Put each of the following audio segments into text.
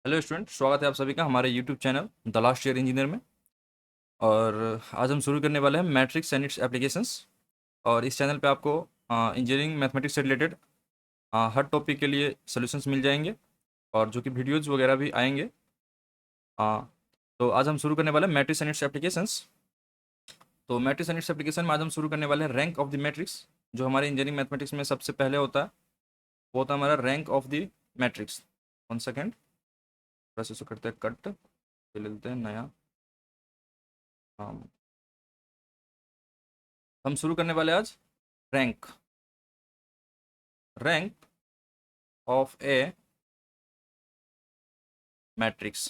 Hello student, स्वागत है आप सभी का हमारे YouTube channel the last year engineer में। और आज हम शुरू करने वाले हैं मैट्रिक्स एंड इट्स एप्लीकेशंस। और इस चैनल पे आपको इंजीनियरिंग मैथमेटिक्स से रिलेटेड हर टॉपिक के लिए सॉल्यूशंस मिल जाएंगे और जो कि वीडियोज़ वगैरह भी आएंगे। अ, तो आज हम शुरू करने वाले हैं मैट्रिक्स एंड इट्स एप्लीकेशंस। तो मैट्रिक्स एंड इट्स एप्लीकेशन में आज हम शुरू करने वाले हैं रैंक ऑफ द मैट्रिक्स। जो हमारे इंजीनियरिंग मैथमेटिक्स में सबसे पहले होता है वो होता है हमारा rank of the matrix. 1 second, process करते हैं कट, ले लेते हैं नया। हम शुरू करने वाले आज rank rank of a matrix.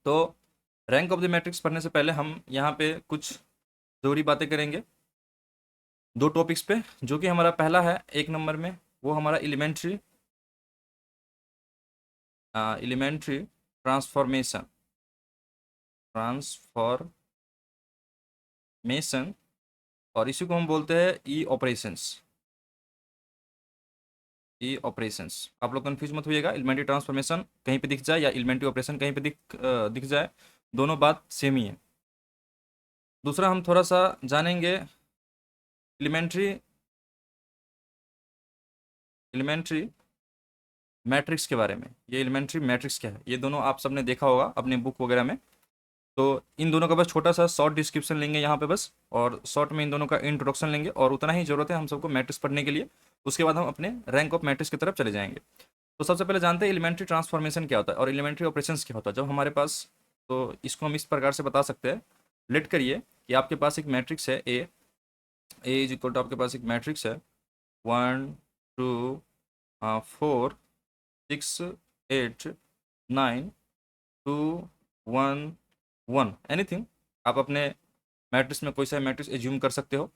तो रैंक ऑफ द मैट्रिक्स पढ़ने से पहले हम यहाँ पे कुछ ज़रूरी बातें करेंगे दो टॉपिक्स पे। जो कि हमारा पहला है 1 नंबर में, वो हमारा एलिमेंट्री ट्रांसफॉर्मेशन, और इसी को हम बोलते हैं ई ऑपरेशंस। आप लोग कंफ्यूज मत होइएगा, एलिमेंट्री ट्रांसफॉर्मेशन कहीं पे दिख जाए या एलिमेंट्री ऑपरेशन कहीं पे दिख जाए, दोनों बात सेम ही है। दूसरा हम थोड़ा सा जानेंगे एलिमेंट्री एलिमेंट्री मैट्रिक्स के बारे में। ये एलिमेंट्री मैट्रिक्स क्या है, ये दोनों आप सबने देखा होगा अपने बुक वगैरह में। तो इन दोनों का बस छोटा सा शॉर्ट डिस्क्रिप्शन लेंगे यहाँ पे बस, और शॉर्ट में इन दोनों का इंट्रोडक्शन लेंगे, और उतना ही ज़रूरत है हम सबको मैट्रिक्स पढ़ने के लिए। उसके बाद हम अपने रैंक ऑफ मैट्रिक्स की तरफ चले जाएंगे। तो सबसे पहले जानते हैं एलिमेंट्री ट्रांसफॉर्मेशन क्या होता है और एलिमेंट्री ऑपरेशंस क्या होता है जब हमारे पास। तो इसको हम इस प्रकार से बता सकते हैं। लेट करिए कि आपके पास एक मैट्रिक्स है ए इज इक्वल टू, आपके पास एक मैट्रिक्स है 1 2 4 6 8 9 2 1 1 एनीथिंग। आप अपने मैट्रिक्स में कोई सा मैट्रिक्स एज्यूम कर सकते हो।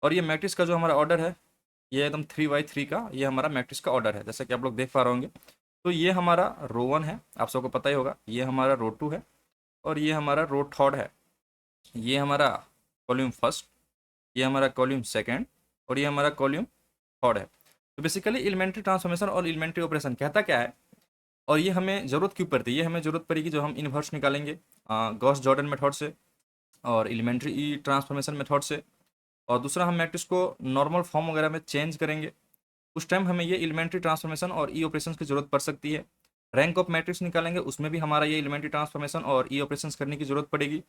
और ये मैट्रिक्स का जो हमारा ऑर्डर है, ये एकदम 3 बाई 3 का ये हमारा मैट्रिक्स का ऑर्डर है, जैसा कि आप लोग देख पा रहे होंगे। तो ये हमारा रो 1 है, आप सबको पता ही होगा। ये हमारा रो 2 है, और ये हमारा रो 3 है। ये हमारा कॉल्यूम फर्स्ट, ये हमारा कॉल्यूम सेकेंड, और ये हमारा कॉल्यूम थर्ड है। तो बेसिकली एलिमेंट्री ट्रांसफॉर्मेशन और एलिमेंट्री ऑपरेशन कहता क्या है, और ये हमें ज़रूरत क्यों पड़ती है। ये हमें ज़रूरत पड़ेगी जो हम इन्वर्स निकालेंगे गॉस जॉर्डन मेथड से और एलिमेंट्री ई ट्रांसफॉर्मेशन मेथड से। और दूसरा, हम मैट्रिक्स को नॉर्मल फॉर्म वगैरह में चेंज करेंगे। उस टाइम हमें ये एलिमेंट्री ट्रांसफॉर्मेशन और ई ऑपरेशन की ज़रूरत पड़ सकती है। रैंक ऑफ मैट्रिक्स निकालेंगे, उसमें भी हमारा ये एलिमेंट्री ट्रांसफॉर्मेशन और ई ऑपरेशन करने की ज़रूरत पड़ेगी।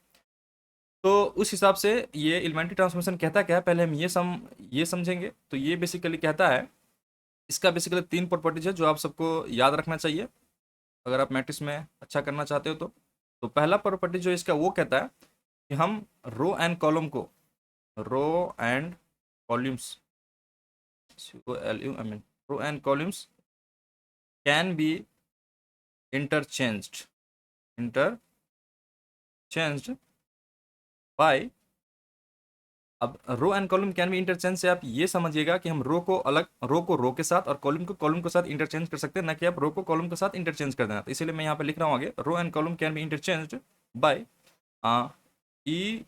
तो उस हिसाब से ये एलिमेंट्री ट्रांसफॉर्मेशन कहता क्या है, पहले हम ये समझेंगे। तो ये बेसिकली कहता है, इसका बेसिकली 3 प्रॉपर्टीज है जो आप सबको याद रखना चाहिए अगर आप मैट्रिक्स में अच्छा करना चाहते हो। तो पहला प्रॉपर्टी जो इसका वो कहता है कि हम row and columns row and columns can be interchanged by. अब row and column can be interchange से आप ये समझिएगा कि हम रो को रो के साथ और कॉलम के साथ इंटरचेंज कर सकते हैं, ना कि आप रो को कॉलम के साथ इंटरचेंज कर देना। तो इसीलिए मैं यहाँ पे लिख रहा हूँ आगे, row and column can be interchanged by E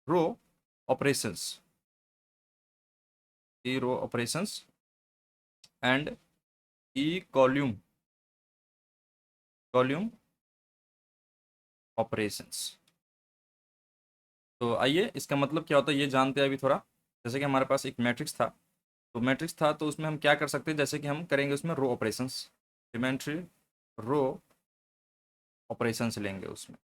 row operations and E column operations. तो आइए इसका मतलब क्या होता है ये जानते हैं अभी थोड़ा। जैसे कि हमारे पास एक मैट्रिक्स था, तो उसमें हम क्या कर सकते हैं, जैसे कि हम करेंगे उसमें रो ऑपरेशंस, एलिमेंट्री रो ऑपरेशंस लेंगे, उसमें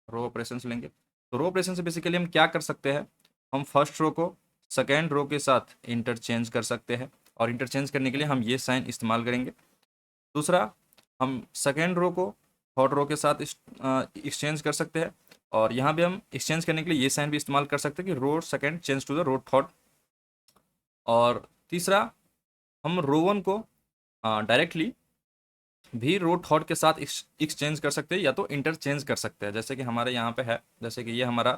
रो ऑपरेशंस लेंगे। तो रो ऑपरेशन से बेसिकली हम क्या कर सकते हैं, हम फर्स्ट रो को सेकेंड रो के साथ इंटरचेंज कर सकते हैं, और इंटरचेंज करने के लिए हम ये साइन इस्तेमाल करेंगे। दूसरा, हम सेकेंड रो को थर्ड रो के साथ एक्सचेंज कर सकते हैं, और यहाँ भी हम एक्सचेंज करने के लिए ये साइन भी इस्तेमाल कर सकते हैं कि row second change to the row third. और तीसरा, हम रो 1 को डायरेक्टली भी रो थर्ड के साथ एक्सचेंज कर सकते हैं या तो इंटरचेंज कर सकते हैं, जैसे कि हमारे यहाँ पे है। जैसे कि ये हमारा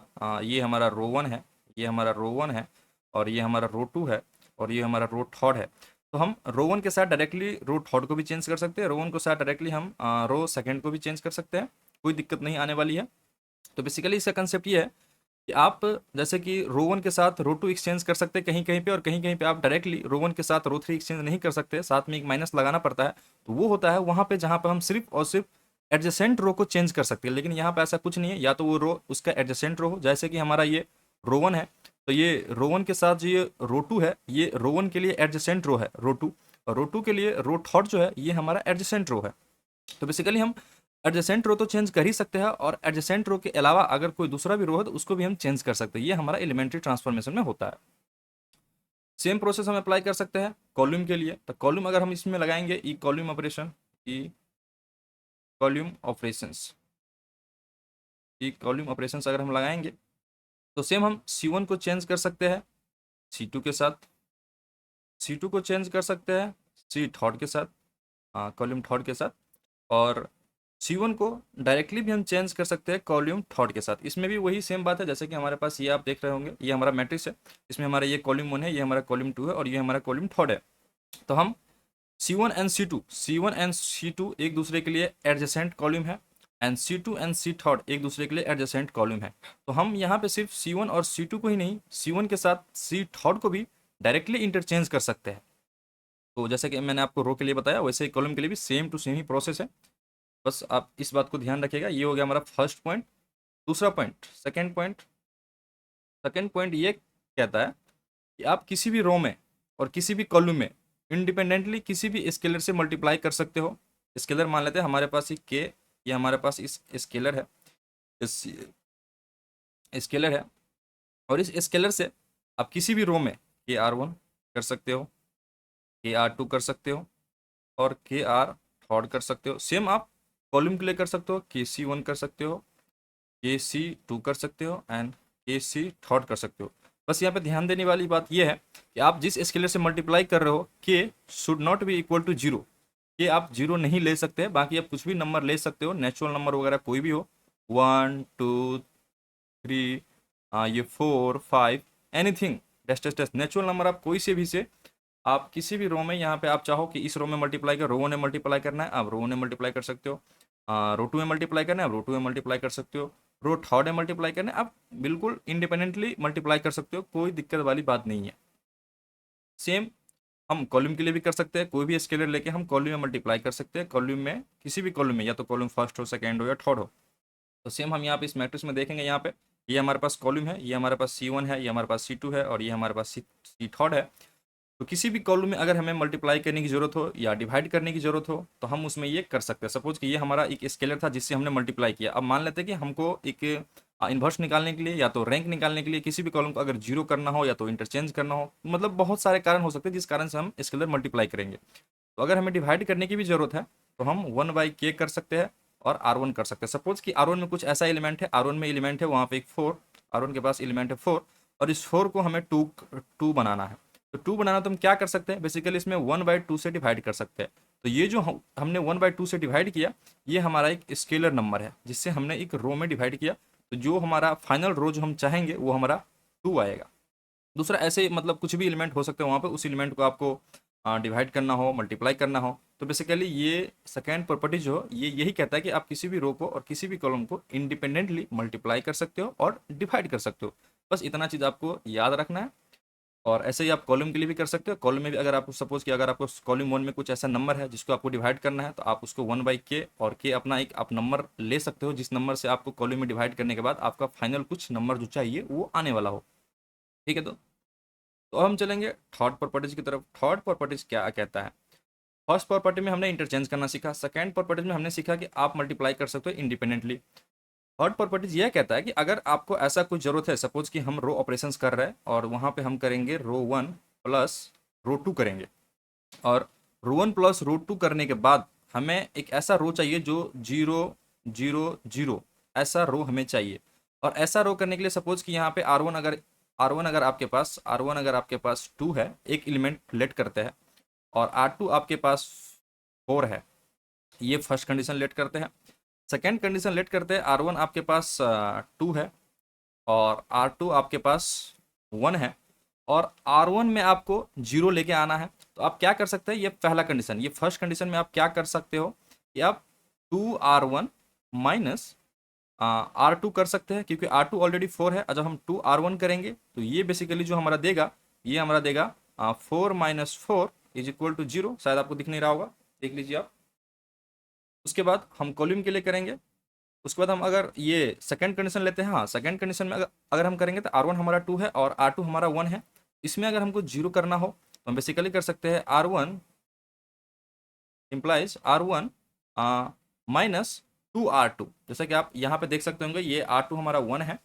रो 1 है, ये हमारा रो 1 है, और ये हमारा रो 2 है, और ये हमारा रो थर्ड है। तो हम रो 1 के साथ डायरेक्टली रो थर्ड को भी चेंज कर सकते हैं, रो 1 के साथ डायरेक्टली हम रो सेकेंड को भी चेंज कर सकते हैं, कोई दिक्कत नहीं आने वाली है। तो बेसिकली इसका कंसेप्ट ये है कि आप जैसे कि रो 1 के साथ रो 2 एक्सचेंज कर सकते हैं कहीं कहीं पे, और कहीं कहीं पे आप डायरेक्टली रो 1 के साथ रो 3 एक्सचेंज नहीं कर सकते, साथ में एक माइनस लगाना पड़ता है। तो वो होता है वहाँ पे जहाँ पे हम सिर्फ और सिर्फ एडजेसेंट रो को चेंज कर सकती है, लेकिन यहाँ पे ऐसा कुछ नहीं है। या तो वो रो उसका एडजेसेंट रो हो, जैसे कि हमारा ये रो 1 है, तो ये रो 1 के साथ जो ये रो 2 है, ये रो 1 के लिए एडजेसेंट रो है रो 2, और रो 2 के लिए रो थर्ड जो है ये हमारा एडजेसेंट रो है। तो बेसिकली हम एडजेसेंट रो तो चेंज कर ही सकते हैं, और एडजेसेंट रो के अलावा अगर कोई दूसरा भी रो है तो उसको भी हम चेंज कर सकते हैं। ये हमारा एलिमेंट्री ट्रांसफॉर्मेशन में होता है। सेम प्रोसेस हम अप्लाई कर सकते हैं कॉलम के लिए। तो कॉलम अगर हम इसमें लगाएंगे ई कॉलम ऑपरेशन, ई कॉलम ऑपरेशंस, ई कॉलम ऑपरेशंस अगर हम लगाएंगे तो सेम हम C1 को चेंज कर सकते हैं C2 के साथ, C2 को चेंज कर सकते हैं C थर्ड के साथ, कॉलम थर्ड के साथ, और C1 को डायरेक्टली भी हम चेंज कर सकते हैं कॉलम थर्ड के साथ। इसमें भी वही सेम बात है, जैसे कि हमारे पास ये आप देख रहे होंगे, ये हमारा मैट्रिक्स है, इसमें हमारा ये कॉलम 1 है, ये हमारा कॉलम 2 है, और ये हमारा कॉलम थर्ड है। तो हम C1 एंड C2 एक दूसरे के लिए एडजेसेंट कॉलम है, and C2 and C third एक दूसरे के लिए एडजेसेंट कॉलम है। तो हम यहाँ पे सिर्फ C1 और C2 को ही नहीं, C1 के साथ C थर्ड को भी डायरेक्टली इंटरचेंज कर सकते हैं। तो जैसे कि मैंने आपको रो के लिए बताया, वैसे ही कॉलम के लिए भी सेम टू सेम ही प्रोसेस है। बस आप इस बात को ध्यान रखिएगा। ये हो गया हमारा फर्स्ट पॉइंट। दूसरा पॉइंट, सेकेंड पॉइंट ये कहता है कि आप किसी भी रो में और किसी भी कॉलम में इंडिपेंडेंटली किसी भी स्केलर से मल्टीप्लाई कर सकते हो। स्केलर मान लेते हैं हमारे पास ये के, ये हमारे पास इस स्केलर है, इस स्केलर है, और इस स्केलर से आप किसी भी रो में KR1 कर सकते हो, KR2 कर सकते हो, और KR थर्ड कर सकते हो। सेम आप कॉलम के लिए कर सकते हो, KC1 कर सकते हो, KC2 कर सकते हो, एंड KC थर्ड कर सकते हो। बस यहाँ पे ध्यान देने वाली बात यह है कि आप जिस स्केलर से मल्टीप्लाई कर रहे हो, K should not be equal to 0। K आप 0 नहीं ले सकते, बाकी आप कुछ भी नंबर ले सकते हो, नेचुरल नंबर वगैरह कोई भी हो, 1 2 3, ये 4 5, anything, dash dash dash, natural number आप कोई से भी से आप किसी भी रो में, यहाँ पे आप चाहो कि इस रो में मल्टीप्लाई कर, रो 1 में मल्टीप्लाई करना है, आप रो 1 में मल्टीप्लाई कर सकते हो, रो 2 में मल्टीप्लाई करना है, आप रो 2 में मल्टीप्लाई कर सकते हो, रो थर्ड में मल्टीप्लाई करना है, आप बिल्कुल इंडिपेंडेंटली मल्टीप्लाई कर सकते हो, कोई दिक्कत वाली बात नहीं है। सेम हम कॉलम के लिए भी कर सकते हैं, कोई भी स्केलर लेके हम कॉलम में मल्टीप्लाई कर सकते हैं, कॉलम में किसी भी कॉलम में, या तो कॉलम फर्स्ट हो, सेकेंड हो, या थर्ड हो। तो सेम हम यहाँ पे इस मैट्रिक्स में देखेंगे, यहाँ पे ये हमारे पास कॉलम है, ये हमारे पास C1 है, ये हमारे पास C2 है, और ये हमारे पास C थर्ड है। तो किसी भी कॉलम में अगर हमें मल्टीप्लाई करने की जरूरत हो या डिवाइड करने की जरूरत हो तो हम उसमें ये कर सकते हैं। सपोज कि ये हमारा एक स्केलर था जिससे हमने मल्टीप्लाई किया। अब मान लेते हैं कि हमको एक इन्वर्स निकालने के लिए या तो रैंक निकालने के लिए किसी भी कॉलम को अगर जीरो करना हो या तो इंटरचेंज करना हो, मतलब बहुत सारे कारण हो सकते हैं जिस कारण से हम स्केलर मल्टीप्लाई करेंगे। तो अगर हमें डिवाइड करने की भी जरूरत है तो हम 1/k कर सकते हैं और R1 कर सकते हैं। सपोज कि R1 में कुछ ऐसा एलिमेंट है, R1 में एलिमेंट है वहाँ पे एक 4, R1 के पास एलिमेंट है 4, और इस 4 को हमें 2 बनाना है। तो 2 बनाना तो हम क्या कर सकते हैं, बेसिकली इसमें 1/2 से डिवाइड कर सकते हैं। तो ये जो हमने 1/2 से डिवाइड किया, ये हमारा एक स्केलर नंबर है जिससे हमने एक रो में डिवाइड किया। तो जो हमारा फाइनल रो जो हम चाहेंगे वो हमारा 2 आएगा। दूसरा ऐसे मतलब कुछ भी एलिमेंट हो सकते हैं वहाँ पे, उस एलिमेंट को आपको डिवाइड करना हो, मल्टीप्लाई करना हो। तो बेसिकली ये सेकेंड प्रॉपर्टी जो ये यही कहता है कि आप किसी भी रो को और किसी भी कॉलम को इंडिपेंडेंटली मल्टीप्लाई कर सकते हो और डिवाइड कर सकते हो। बस इतना चीज़ आपको याद रखना है। और ऐसे ही आप कॉलम के लिए भी कर सकते हो। कॉलम में भी अगर आपको सपोज कि अगर आपको कॉलम 1 में कुछ ऐसा नंबर है जिसको आपको डिवाइड करना है, तो आप उसको 1/k और k अपना एक आप नंबर ले सकते हो, जिस नंबर से आपको कॉलम में डिवाइड करने के बाद आपका फाइनल कुछ नंबर जो चाहिए वो आने वाला हो। ठीक है। तो हम चलेंगे थर्ड प्रॉपर्टीज की तरफ। थर्ड प्रॉपर्टीज क्या कहता है? फर्स्ट प्रॉपर्टी में हमने इंटरचेंज करना सीखा, सेकेंड प्रॉपर्टीज में हमने सीखा कि आप मल्टीप्लाई कर सकते हो इंडिपेंडेंटली। थर्ड प्रॉपर्टीज यह कहता है कि अगर आपको ऐसा कुछ जरूरत है, सपोज कि हम रो ऑपरेशंस कर रहे हैं और वहाँ पे हम करेंगे रो 1 प्लस रो 2 करेंगे, और रो 1 प्लस रो 2 करने के बाद हमें एक ऐसा रो चाहिए जो 0 0 0 ऐसा रो हमें चाहिए। और ऐसा रो करने के लिए सपोज कि यहाँ पे R1 अगर आपके पास 2 है, एक एलिमेंट लेट करते हैं, और R2 आपके पास 4 है, ये फर्स्ट कंडीशन लेट करते हैं। सेकेंड कंडीशन लेट करते हैं, R1 आपके पास 2 है और R2 आपके पास 1 है, और R1 में आपको 0 लेके आना है। तो आप क्या कर सकते हैं, ये पहला कंडीशन, ये फर्स्ट कंडीशन में आप क्या कर सकते हो कि आप 2R1 माइनस R2 कर सकते हैं, क्योंकि R2 ऑलरेडी 4 है। जब हम 2R1 करेंगे तो ये बेसिकली जो हमारा देगा, ये हमारा देगा 4 - 4 इज इक्वल टू 0। शायद आपको दिख नहीं रहा होगा, देख लीजिए आप। उसके बाद हम कॉलम के लिए करेंगे। उसके बाद हम अगर ये सेकंड कंडीशन लेते हैं, हाँ सेकंड कंडीशन में अगर हम करेंगे तो R1 हमारा 2 है और R2 हमारा 1 है। इसमें अगर हमको 0 करना हो तो हम बेसिकली कर सकते हैं R1 इम्प्लाइज R1 -2R2। जैसा कि आप यहाँ पे देख सकते होंगे, ये R2 हमारा 1 है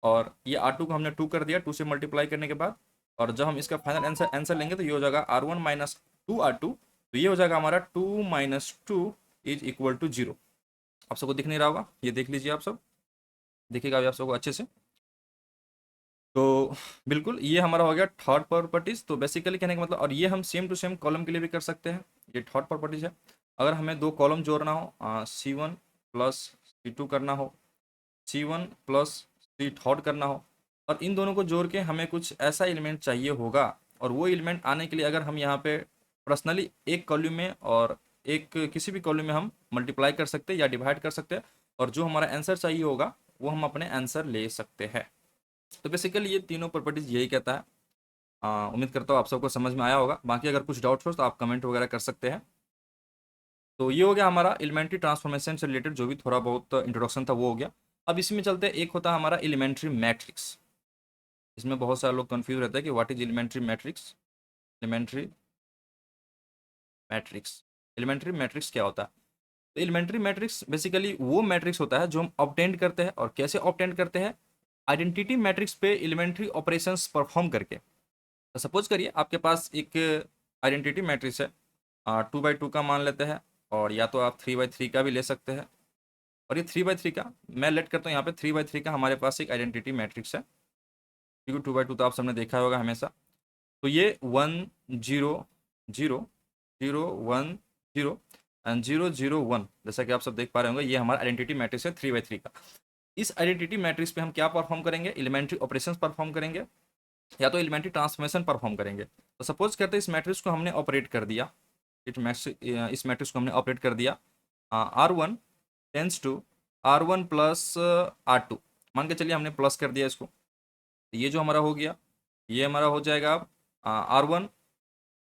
और ये R2 को हमने 2 कर दिया, 2 से मल्टीप्लाई करने के बाद। और जब हम इसका फाइनल आंसर लेंगे तो ये हो जाएगा R1 -2R2। तो ये हो जाएगा हमारा 2 - 2 इज इक्वल टू 0। आप सबको दिख नहीं रहा होगा, ये देख लीजिए, आप सब देखिएगा अभी आप सबको अच्छे से। तो बिल्कुल ये हमारा हो गया थर्ड प्रॉपर्टीज। तो बेसिकली कहने का मतलब, और ये हम सेम टू सेम कॉलम के लिए भी कर सकते हैं। ये थर्ड प्रॉपर्टीज है। अगर हमें दो कॉलम जोड़ना हो, C1 प्लस C2 करना हो, C1 प्लस C थर्ड करना हो, और इन दोनों को जोड़ के हमें कुछ ऐसा एलिमेंट चाहिए होगा, और वो एलिमेंट आने के लिए अगर हम यहाँ पे पर्सनली एक कॉलम में और एक किसी भी कॉलम में हम मल्टीप्लाई कर सकते हैं या डिवाइड कर सकते हैं, और जो हमारा आंसर चाहिए होगा वो हम अपने आंसर ले सकते हैं। तो बेसिकली ये तीनों प्रॉपर्टीज यही कहता है। उम्मीद करता हूँ आप सबको समझ में आया होगा। बाकी अगर कुछ डाउट्स हो तो आप कमेंट वगैरह कर सकते हैं। तो ये हो गया हमारा एलिमेंट्री ट्रांसफॉर्मेशन से रिलेटेड जो भी थोड़ा बहुत इंट्रोडक्शन था वो हो गया। अब इसमें चलते हैं, एक होता है हमारा एलिमेंट्री मैट्रिक्स। इसमें बहुत सारे लोग कंफ्यूज रहते हैं कि what is elementary matrix. Elementary matrix elementary matrix क्या होता है? तो एलिमेंट्री मैट्रिक्स बेसिकली वो मैट्रिक्स होता है जो हम ऑब्टेंड करते हैं। और कैसे ऑब्टेंड करते हैं? आइडेंटिटी मैट्रिक्स पे एलिमेंट्री ऑपरेशंस परफॉर्म करके। तो सपोज करिए आपके पास एक आइडेंटिटी मैट्रिक्स है, 2x2 का मान लेते हैं, और या तो आप 3x3 का भी ले सकते हैं। और ये 3x3 का मैं लेट करता हूँ, यहाँ पे 3x3 का हमारे पास एक आइडेंटिटी मैट्रिक्स है, क्योंकि 2x2 तो आप सबने देखा होगा हमेशा। तो ये 1 0 0 0 1 0 एंड 0 0 1, जैसा कि आप सब देख पा रहे होंगे, ये हमारा आइडेंटिटी मैट्रिक्स है 3x3 का। इस आइडेंटिटी मैट्रिक्स पे हम क्या परफॉर्म करेंगे? एलिमेंट्री ऑपरेशंस परफॉर्म करेंगे, या तो एलिमेंट्री ट्रांसफॉर्मेशन परफॉर्म करेंगे। तो सपोज करते हैं इस मैट्रिक्स को हमने ऑपरेट कर दिया, इस मैट्रिक्स को हमने ऑपरेट कर दिया, R1 tense to R1 plus R2, मान के चलिए हमने प्लस कर दिया इसको। तो ये जो हमारा हो गया, ये हमारा हो जाएगा अब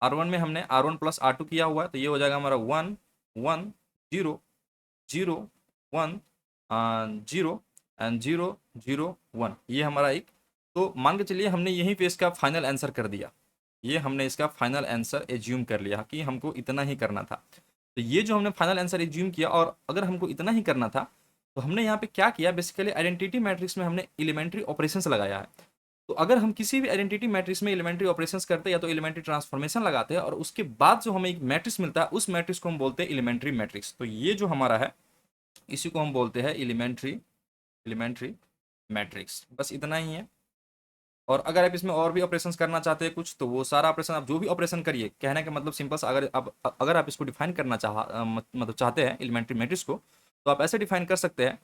R1 में हमने R1 प्लस R2 किया हुआ है, तो ये हो जाएगा हमारा 1 1 0 0 1 0 एंड 0 0 1। ये हमारा एक, तो मान के चलिए हमने यहीं पे इसका फाइनल आंसर कर दिया। ये हमने इसका फाइनल आंसर एज्यूम कर लिया कि हमको इतना ही करना था। तो ये जो हमने फाइनल आंसर एज्यूम किया, और अगर हमको इतना ही करना था तो हमने यहाँ पे क्या किया? बेसिकली आइडेंटिटी मैट्रिक्स में हमने एलिमेंट्री ऑपरेशंस लगाया है। तो अगर हम किसी भी आइडेंटिटी मैट्रिक्स में एलिमेंट्री ऑपरेशंस करते हैं या तो एलिमेंट्री ट्रांसफॉर्मेशन लगाते हैं, और उसके बाद जो हमें एक मैट्रिक्स मिलता है उस मैट्रिक्स को हम बोलते हैं एलिमेंट्री मैट्रिक्स। तो ये जो हमारा है इसी को हम बोलते हैं एलिमेंट्री मैट्रिक्स। बस इतना ही है। और अगर आप इसमें और भी ऑपरेशंस करना चाहते हैं कुछ, तो वो सारा ऑपरेशन आप जो भी ऑपरेशन करिए, कहने का मतलब सिंपल सा, अगर आप इसको डिफाइन करना मतलब चाहते हैं एलिमेंट्री मैट्रिक्स को, तो आप ऐसे डिफाइन कर सकते हैं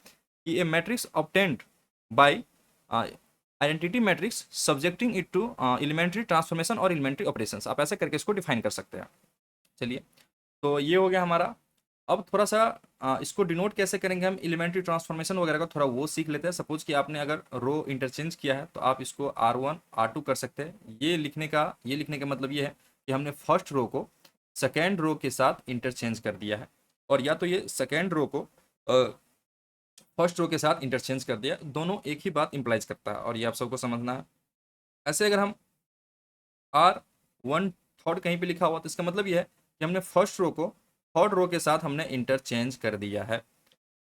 कि a matrix obtained by identity matrix subjecting it to elementary transformation और एलिमेंट्री ऑपरेशंस। आप ऐसे करके इसको डिफाइन कर सकते हैं। चलिए, तो ये हो गया हमारा। अब थोड़ा सा इसको डिनोट कैसे करेंगे हम एलिमेंट्री ट्रांसफॉर्मेशन वगैरह का, थोड़ा वो सीख लेते हैं। सपोज कि आपने अगर रो इंटरचेंज किया है तो आप इसको R1 R2 कर सकते हैं। ये लिखने का मतलब ये है कि हमने फर्स्ट रो को सेकेंड रो के साथ इंटरचेंज कर दिया है, और या तो ये सेकेंड रो को फर्स्ट रो के साथ इंटरचेंज कर दिया। दोनों एक ही बात इंप्लाइज करता है, और ये आप सबको समझना है। ऐसे अगर हम R1 थर्ड कहीं पे लिखा हुआ तो इसका मतलब ये है कि हमने फर्स्ट रो को थर्ड रो के साथ हमने इंटरचेंज कर दिया है,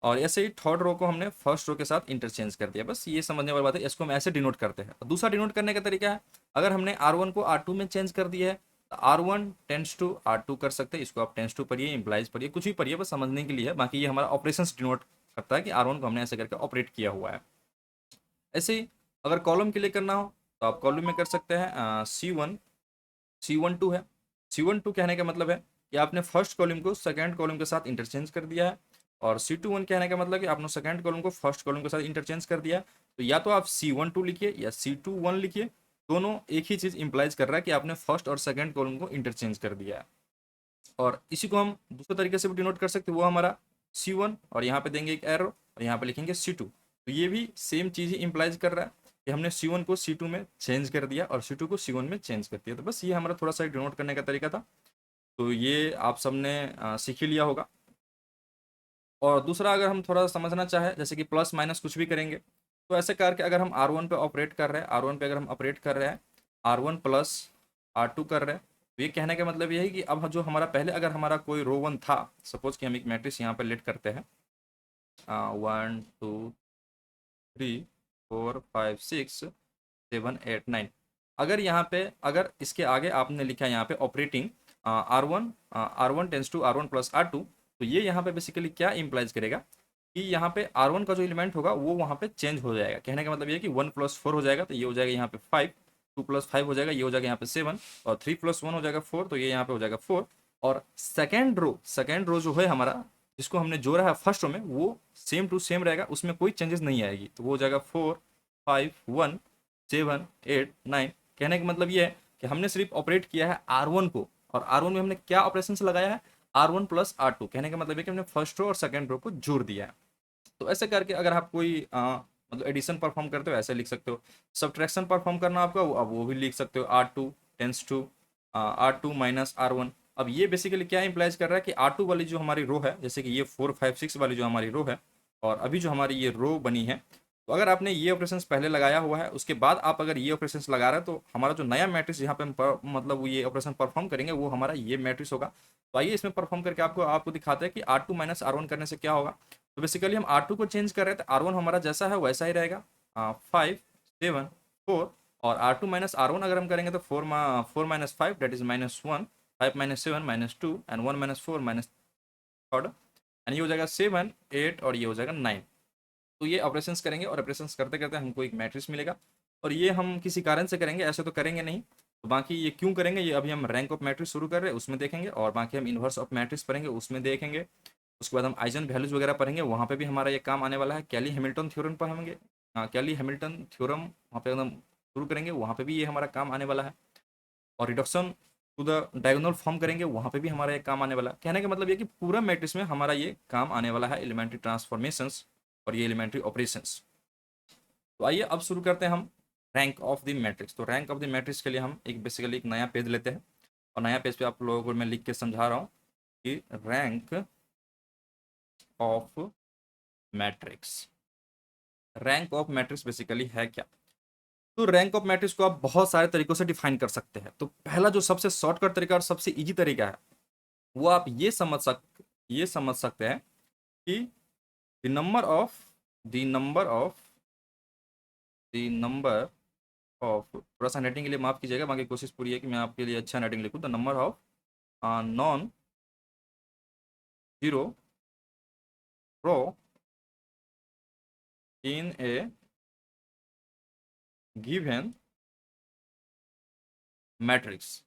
और ऐसे ही थर्ड रो को हमने फर्स्ट रो के साथ इंटरचेंज कर दिया। बस ये समझने वाली बात है, इसको हम ऐसे डिनोट करते हैं। और दूसरा डिनोट करने का तरीका है, अगर हमने R1 को R2 में चेंज कर दिया है तो R1 टेंस टू R2 कर सकते हैं। इसको आप टेंस टू पढ़िए, इम्प्लाइज पढ़िए, कुछ भी पढ़िए, बस समझने के लिए है। बाकी ये हमारा ऑपरेशन डिनोट करता है कि R1 को हमने ऐसे करके ऑपरेट किया हुआ है। ऐसे ही अगर कॉलम के लिए करना हो तो आप कॉलम में कर सकते हैं। C12 है। C12 कहने का मतलब है कि आपने फर्स्ट कॉलम को सेकंड कॉलम के साथ इंटरचेंज कर दिया है, और C21 कहने का मतलब कि आपने सेकंड कॉलम को फर्स्ट कॉलम के साथ इंटरचेंज कर दिया है। तो या तो आप C12 लिखिए या C21 लिखिए, दोनों एक ही चीज़ इंप्लाइज कर रहा है कि आपने फर्स्ट और सेकंड कॉलम को इंटरचेंज कर दिया है। और इसी को हम दूसरे तरीके से भी डिनोट कर सकते हैं, वो हमारा C1, और यहाँ पे देंगे एक एरो, और यहाँ पे लिखेंगे C2। तो ये भी सेम चीज़ ही इंप्लाइज कर रहा है कि हमने C1 को C2 में चेंज कर दिया और C2 को C1 में चेंज कर दिया। तो बस ये हमारा थोड़ा सा डिनोट करने का तरीका था। तो ये आप सबने सीख ही लिया होगा। और दूसरा अगर हम थोड़ा समझना चाहें जैसे कि प्लस माइनस कुछ भी करेंगे, तो ऐसे करके अगर हम R1 पे ऑपरेट कर रहे हैं, R1 पे अगर हम ऑपरेट कर रहे हैं, R1 प्लस R2 कर रहे हैं, तो ये कहने का मतलब ये है कि अब जो हमारा पहले अगर हमारा कोई रो वन था, सपोज कि हम एक मैट्रिक्स यहाँ पर लेट करते हैं 1 2 3 4 5 6 7 8 9, अगर यहाँ पे अगर इसके आगे आपने लिखा है यहाँ पे operating R1 tense to R1 plus R2, तो ये यहाँ पे बेसिकली क्या इम्प्लाइज करेगा कि यहाँ पे R1 का जो एलिमेंट होगा वो वहाँ पे चेंज हो जाएगा। कहने का मतलब ये है कि 1 + 4 हो जाएगा, तो ये हो जाएगा यहाँ पे 5, 2 + 5 हो जाएगा, ये हो जाएगा यहाँ पे 7, और 3 + 1 हो जाएगा 4, तो ये यहाँ पे हो जाएगा 4। और सेकेंड रो जो है हमारा, जिसको हमने जोड़ा है फर्स्ट रो में, वो सेम टू सेम रहेगा, उसमें कोई चेंजेस नहीं आएगी, तो वो हो जाएगा 4 5 1 7 8 9। कहने का मतलब ये है कि हमने सिर्फ ऑपरेट किया है R1 को, और R1 में हमने क्या ऑपरेशन लगाया है, R1 प्लस R2। कहने का मतलब है कि हमने फर्स्ट रो और सेकेंड रो को जोड़ दिया है। तो ऐसे करके अगर आप कोई मतलब एडिशन परफॉर्म करते हो ऐसे लिख सकते हो, सब्ट्रैक्शन परफॉर्म करना आपका अब वो भी लिख सकते हो, R2 tense to R2 minus R1। अब ये बेसिकली क्या इंप्लाइज कर रहा है कि R2 वाली जो हमारी रो है, जैसे कि ये 4 5 6 वाली जो हमारी रो है, और अभी जो हमारी ये रो बनी है, तो अगर आपने ये ऑपरेशन पहले लगाया हुआ है, उसके बाद आप अगर ये ऑपरेशन लगा रहे हैं, तो हमारा जो नया मैट्रिक्स यहाँ पे हम मतलब ये ऑपरेशन परफॉर्म करेंगे वो हमारा ये मैट्रिक्स होगा। तो आइए इसमें परफॉर्म करके आपको आपको दिखाते हैं कि R2 माइनस R1 करने से क्या होगा। तो बेसिकली हम R2 को चेंज कर रहे हैं, तो R1 हमारा जैसा है वैसा ही रहेगा, 5 7 4। और R2 माइनस R1 अगर हम करेंगे तो 4 - 5 दैट इज -1, 5 - 7 -2, एंड 1 - 4 -3, एंड ये हो जाएगा 7 8, और ये हो जाएगा 9। तो ये ऑपरेशंस करेंगे, और ऑपरेशंस करते करते हमको एक मैट्रिक्स मिलेगा, और ये हम किसी कारण से करेंगे, ऐसे तो करेंगे नहीं। तो बाकी ये क्यों करेंगे, ये अभी हम रैंक ऑफ मैट्रिक्स शुरू कर रहे हैं उसमें देखेंगे, और बाकी हम इन्वर्स ऑफ मैट्रिक्स पढ़ेंगे उसमें देखेंगे। उसके बाद हम आइजन वैल्यूज वगैरह पढ़ेंगे, वहाँ पे भी हमारा ये काम आने वाला है। कैली हैमिल्टन थ्योरम पढ़ेंगे, कैली हैमिल्टन थ्योरम वहाँ पे एकदम शुरू करेंगे, वहाँ पे भी ये हमारा काम आने वाला है। और reduction to the diagonal form करेंगे, वहाँ पे भी हमारा ये काम आने वाला है। कहने का मतलब ये कि पूरा मैट्रिक्स में हमारा ये काम आने वाला है, एलिमेंट्री ट्रांसफॉर्मेशंस और ये एलिमेंट्री ऑपरेशंस। तो आइए अब शुरू करते हैं हम रैंक ऑफ द मैट्रिक्स। तो रैंक ऑफ द मैट्रिक्स के लिए हम एक बेसिकली एक नया पेज लेते हैं, और नया पेज पे आप लोगों को मैं लिख के समझा रहा हूँ कि rank of matrix, rank of matrix basically है क्या। तो रैंक ऑफ मैट्रिक्स को आप बहुत सारे तरीकों से डिफाइन कर सकते हैं। तो पहला जो सबसे शॉर्टकट तरीका और सबसे इजी तरीका है, वो आप ये समझ सकते हैं कि the number of the number of the number of, थोड़ा सा नेटिंग के लिए माफ कीजिएगा, बाकी कोशिश पूरी है कि मैं आपके लिए अच्छा नेटिंग लिखूँ। The number of non zero row in a given matrix.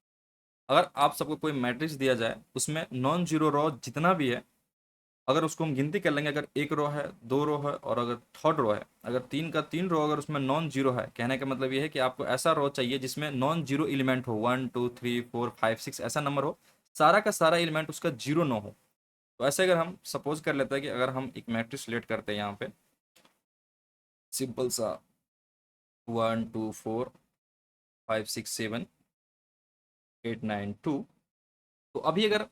अगर आप सबको कोई मैट्रिक्स दिया जाए, उसमें नॉन जीरो रो जितना भी है, अगर उसको हम गिनती कर लेंगे, अगर एक रो है, दो रो है, और अगर थर्ड रो है, अगर तीन का तीन रो अगर उसमें नॉन जीरो है, कहने का मतलब ये है कि आपको ऐसा रो चाहिए जिसमें नॉन जीरो एलिमेंट हो, 1 2 3 4 5 6 ऐसा नंबर हो, सारा का सारा एलिमेंट उसका जीरो ना हो। तो ऐसे अगर हम सपोज कर लेते हैं कि अगर हम एक मैट्रिक्स लेट करते हैं यहाँ पे, सिंपल सा 1 2 4 5 6 7 8 9 2। तो अभी अगर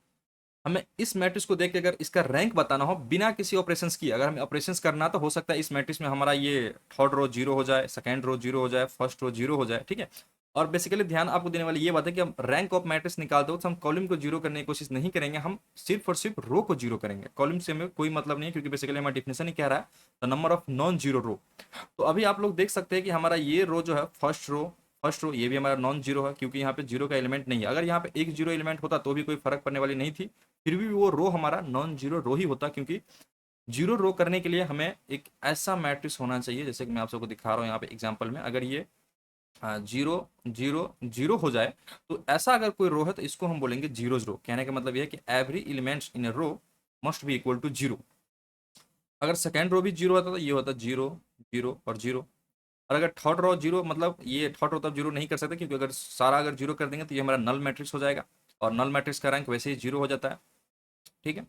हमें इस मैट्रिक्स को देख के अगर इसका रैंक बताना हो बिना किसी ऑपरेशंस की, अगर हमें ऑपरेशंस करना, तो हो सकता है इस मैट्रिक्स में हमारा ये थर्ड रो जीरो हो जाए, सेकंड रो जीरो हो जाए, फर्स्ट रो जीरो हो जाए, ठीक है। और बेसिकली ध्यान आपको देने वाली ये बात है कि हम रैंक ऑफ मैट्रिक्स निकालते हो तो हम कॉलम को जीरो करने की कोशिश नहीं करेंगे, हम सिर्फ और सिर्फ रो को जीरो करेंगे। कॉलम से हमें कोई मतलब नहीं है, क्योंकि बेसिकली हमारा डिफिनेशन ही कह रहा है the number of non zero row. तो अभी आप लोग देख सकते हैं कि हमारा ये रो जो है फर्स्ट रो ये भी हमारा नॉन जीरो है, क्योंकि यहाँ पे जीरो का एलिमेंट नहीं है। अगर यहाँ पे एक जीरो एलिमेंट होता तो भी कोई फर्क पड़ने वाली नहीं थी, फिर भी वो रो हमारा नॉन जीरो रो ही होता, क्योंकि जीरो रो करने के लिए हमें एक ऐसा मैट्रिक्स होना चाहिए, जैसे कि मैं आप सबको दिखा रहा हूँ यहाँ पे एग्जाम्पल में। अगर ये जीरो जीरो जीरो हो जाए, तो ऐसा अगर कोई रो है तो इसको हम बोलेंगे जीरो रो। कहने का मतलब ये है कि every elements in a row must be equal to zero. अगर सेकेंड रो भी जीरो होता तो ये होता जीरो जीरो और जीरो। और अगर थर्ड रो जीरो, मतलब ये थर्ड रो तब जीरो नहीं कर सकते, क्योंकि अगर सारा अगर जीरो कर देंगे तो ये हमारा नल मैट्रिक्स हो जाएगा, और नल मैट्रिक्स का रैंक वैसे ही जीरो हो जाता है, ठीक है।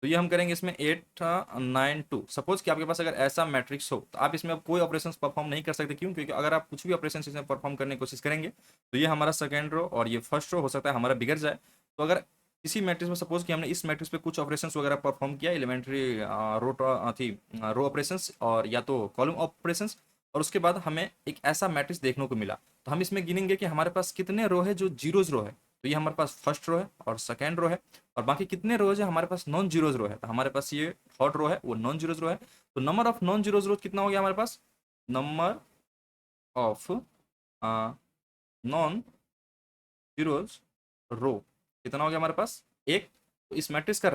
तो ये हम करेंगे इसमें 8 9 2। सपोज कि आपके पास अगर ऐसा मैट्रिक्स हो, तो आप इसमें अब कोई ऑपरेशंस परफॉर्म नहीं कर सकते। क्यों? क्योंकि अगर आप कुछ भी ऑपरेशंस इसमें परफॉर्म करने की कोशिश करेंगे, तो ये हमारा सेकेंड रो और ये फर्स्ट रो हो सकता है हमारा बिगड़ जाए। तो अगर इसी मैट्रिक्स में सपोज कि हमने इस मैट्रिक्स पे कुछ ऑपरेशंस वगैरह परफॉर्म किया, एलिमेंट्री रो थी रो ऑपरेशंस और या तो कॉलम ऑपरेशंस, और उसके बाद हमें एक ऐसा मैट्रिक्स देखने को मिला। तो हम इसमें गिनेंगे कि हमारे पास कितने रो है जो जीरोज रो है। तो ये हमारे पास फर्स्ट रो है और सेकेंड रो है, और बाकी कितने रोज है हमारे पास नॉन जीरोज रो है। तो हमारे पास ये थर्ड रो है वो नॉन जीरोज रो है। तो नंबर ऑफ नॉन जीरोज रो कितना हो गया हमारे पास, नंबर ऑफ नॉन जीरोज रो कितना हो गया हमारे पास, एक। तो इस मैट्रिक्स का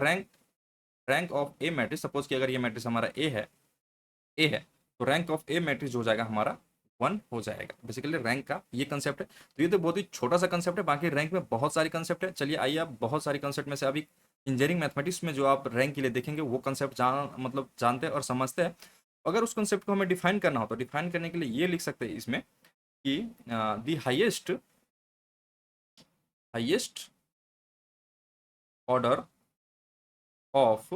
rank of a matrix, suppose कि अगर ये मैट्रिक्स हमारा ए है तो रैंक ऑफ ए मैट्रिक्स जो हो जाएगा हमारा 1 हो जाएगा। बेसिकली रैंक का ये कंसेप्ट है। तो ये तो बहुत ही छोटा सा कंसेप्ट है, बाकी रैंक में बहुत सारी कंसेप्ट है। चलिए आइए, आप बहुत सारी कंसेप्ट में से अभी इंजीनियरिंग मैथमेटिक्स में जो आप रैंक के लिए देखेंगे वो कंसेप्ट जानते हैं और समझते हैं। अगर उस कंसेप्ट को हमें डिफाइन करना हो तो डिफाइन करने के लिए ये लिख सकते हैं इसमें कि the highest order of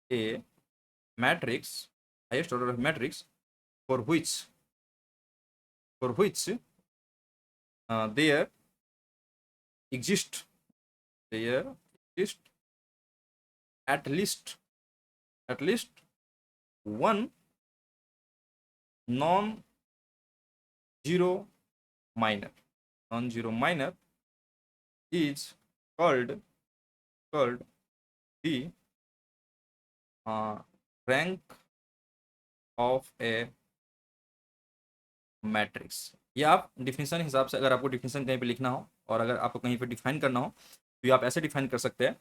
a matrix, highest order of matrix for which there exist at least one non zero minor is called the rank of a matrix. ये आप डिफिनेशन हिसाब से, अगर आपको डिफिनेशन कहीं पे लिखना हो और अगर आपको कहीं पे डिफाइन करना हो तो ये आप ऐसे डिफाइन कर सकते हैं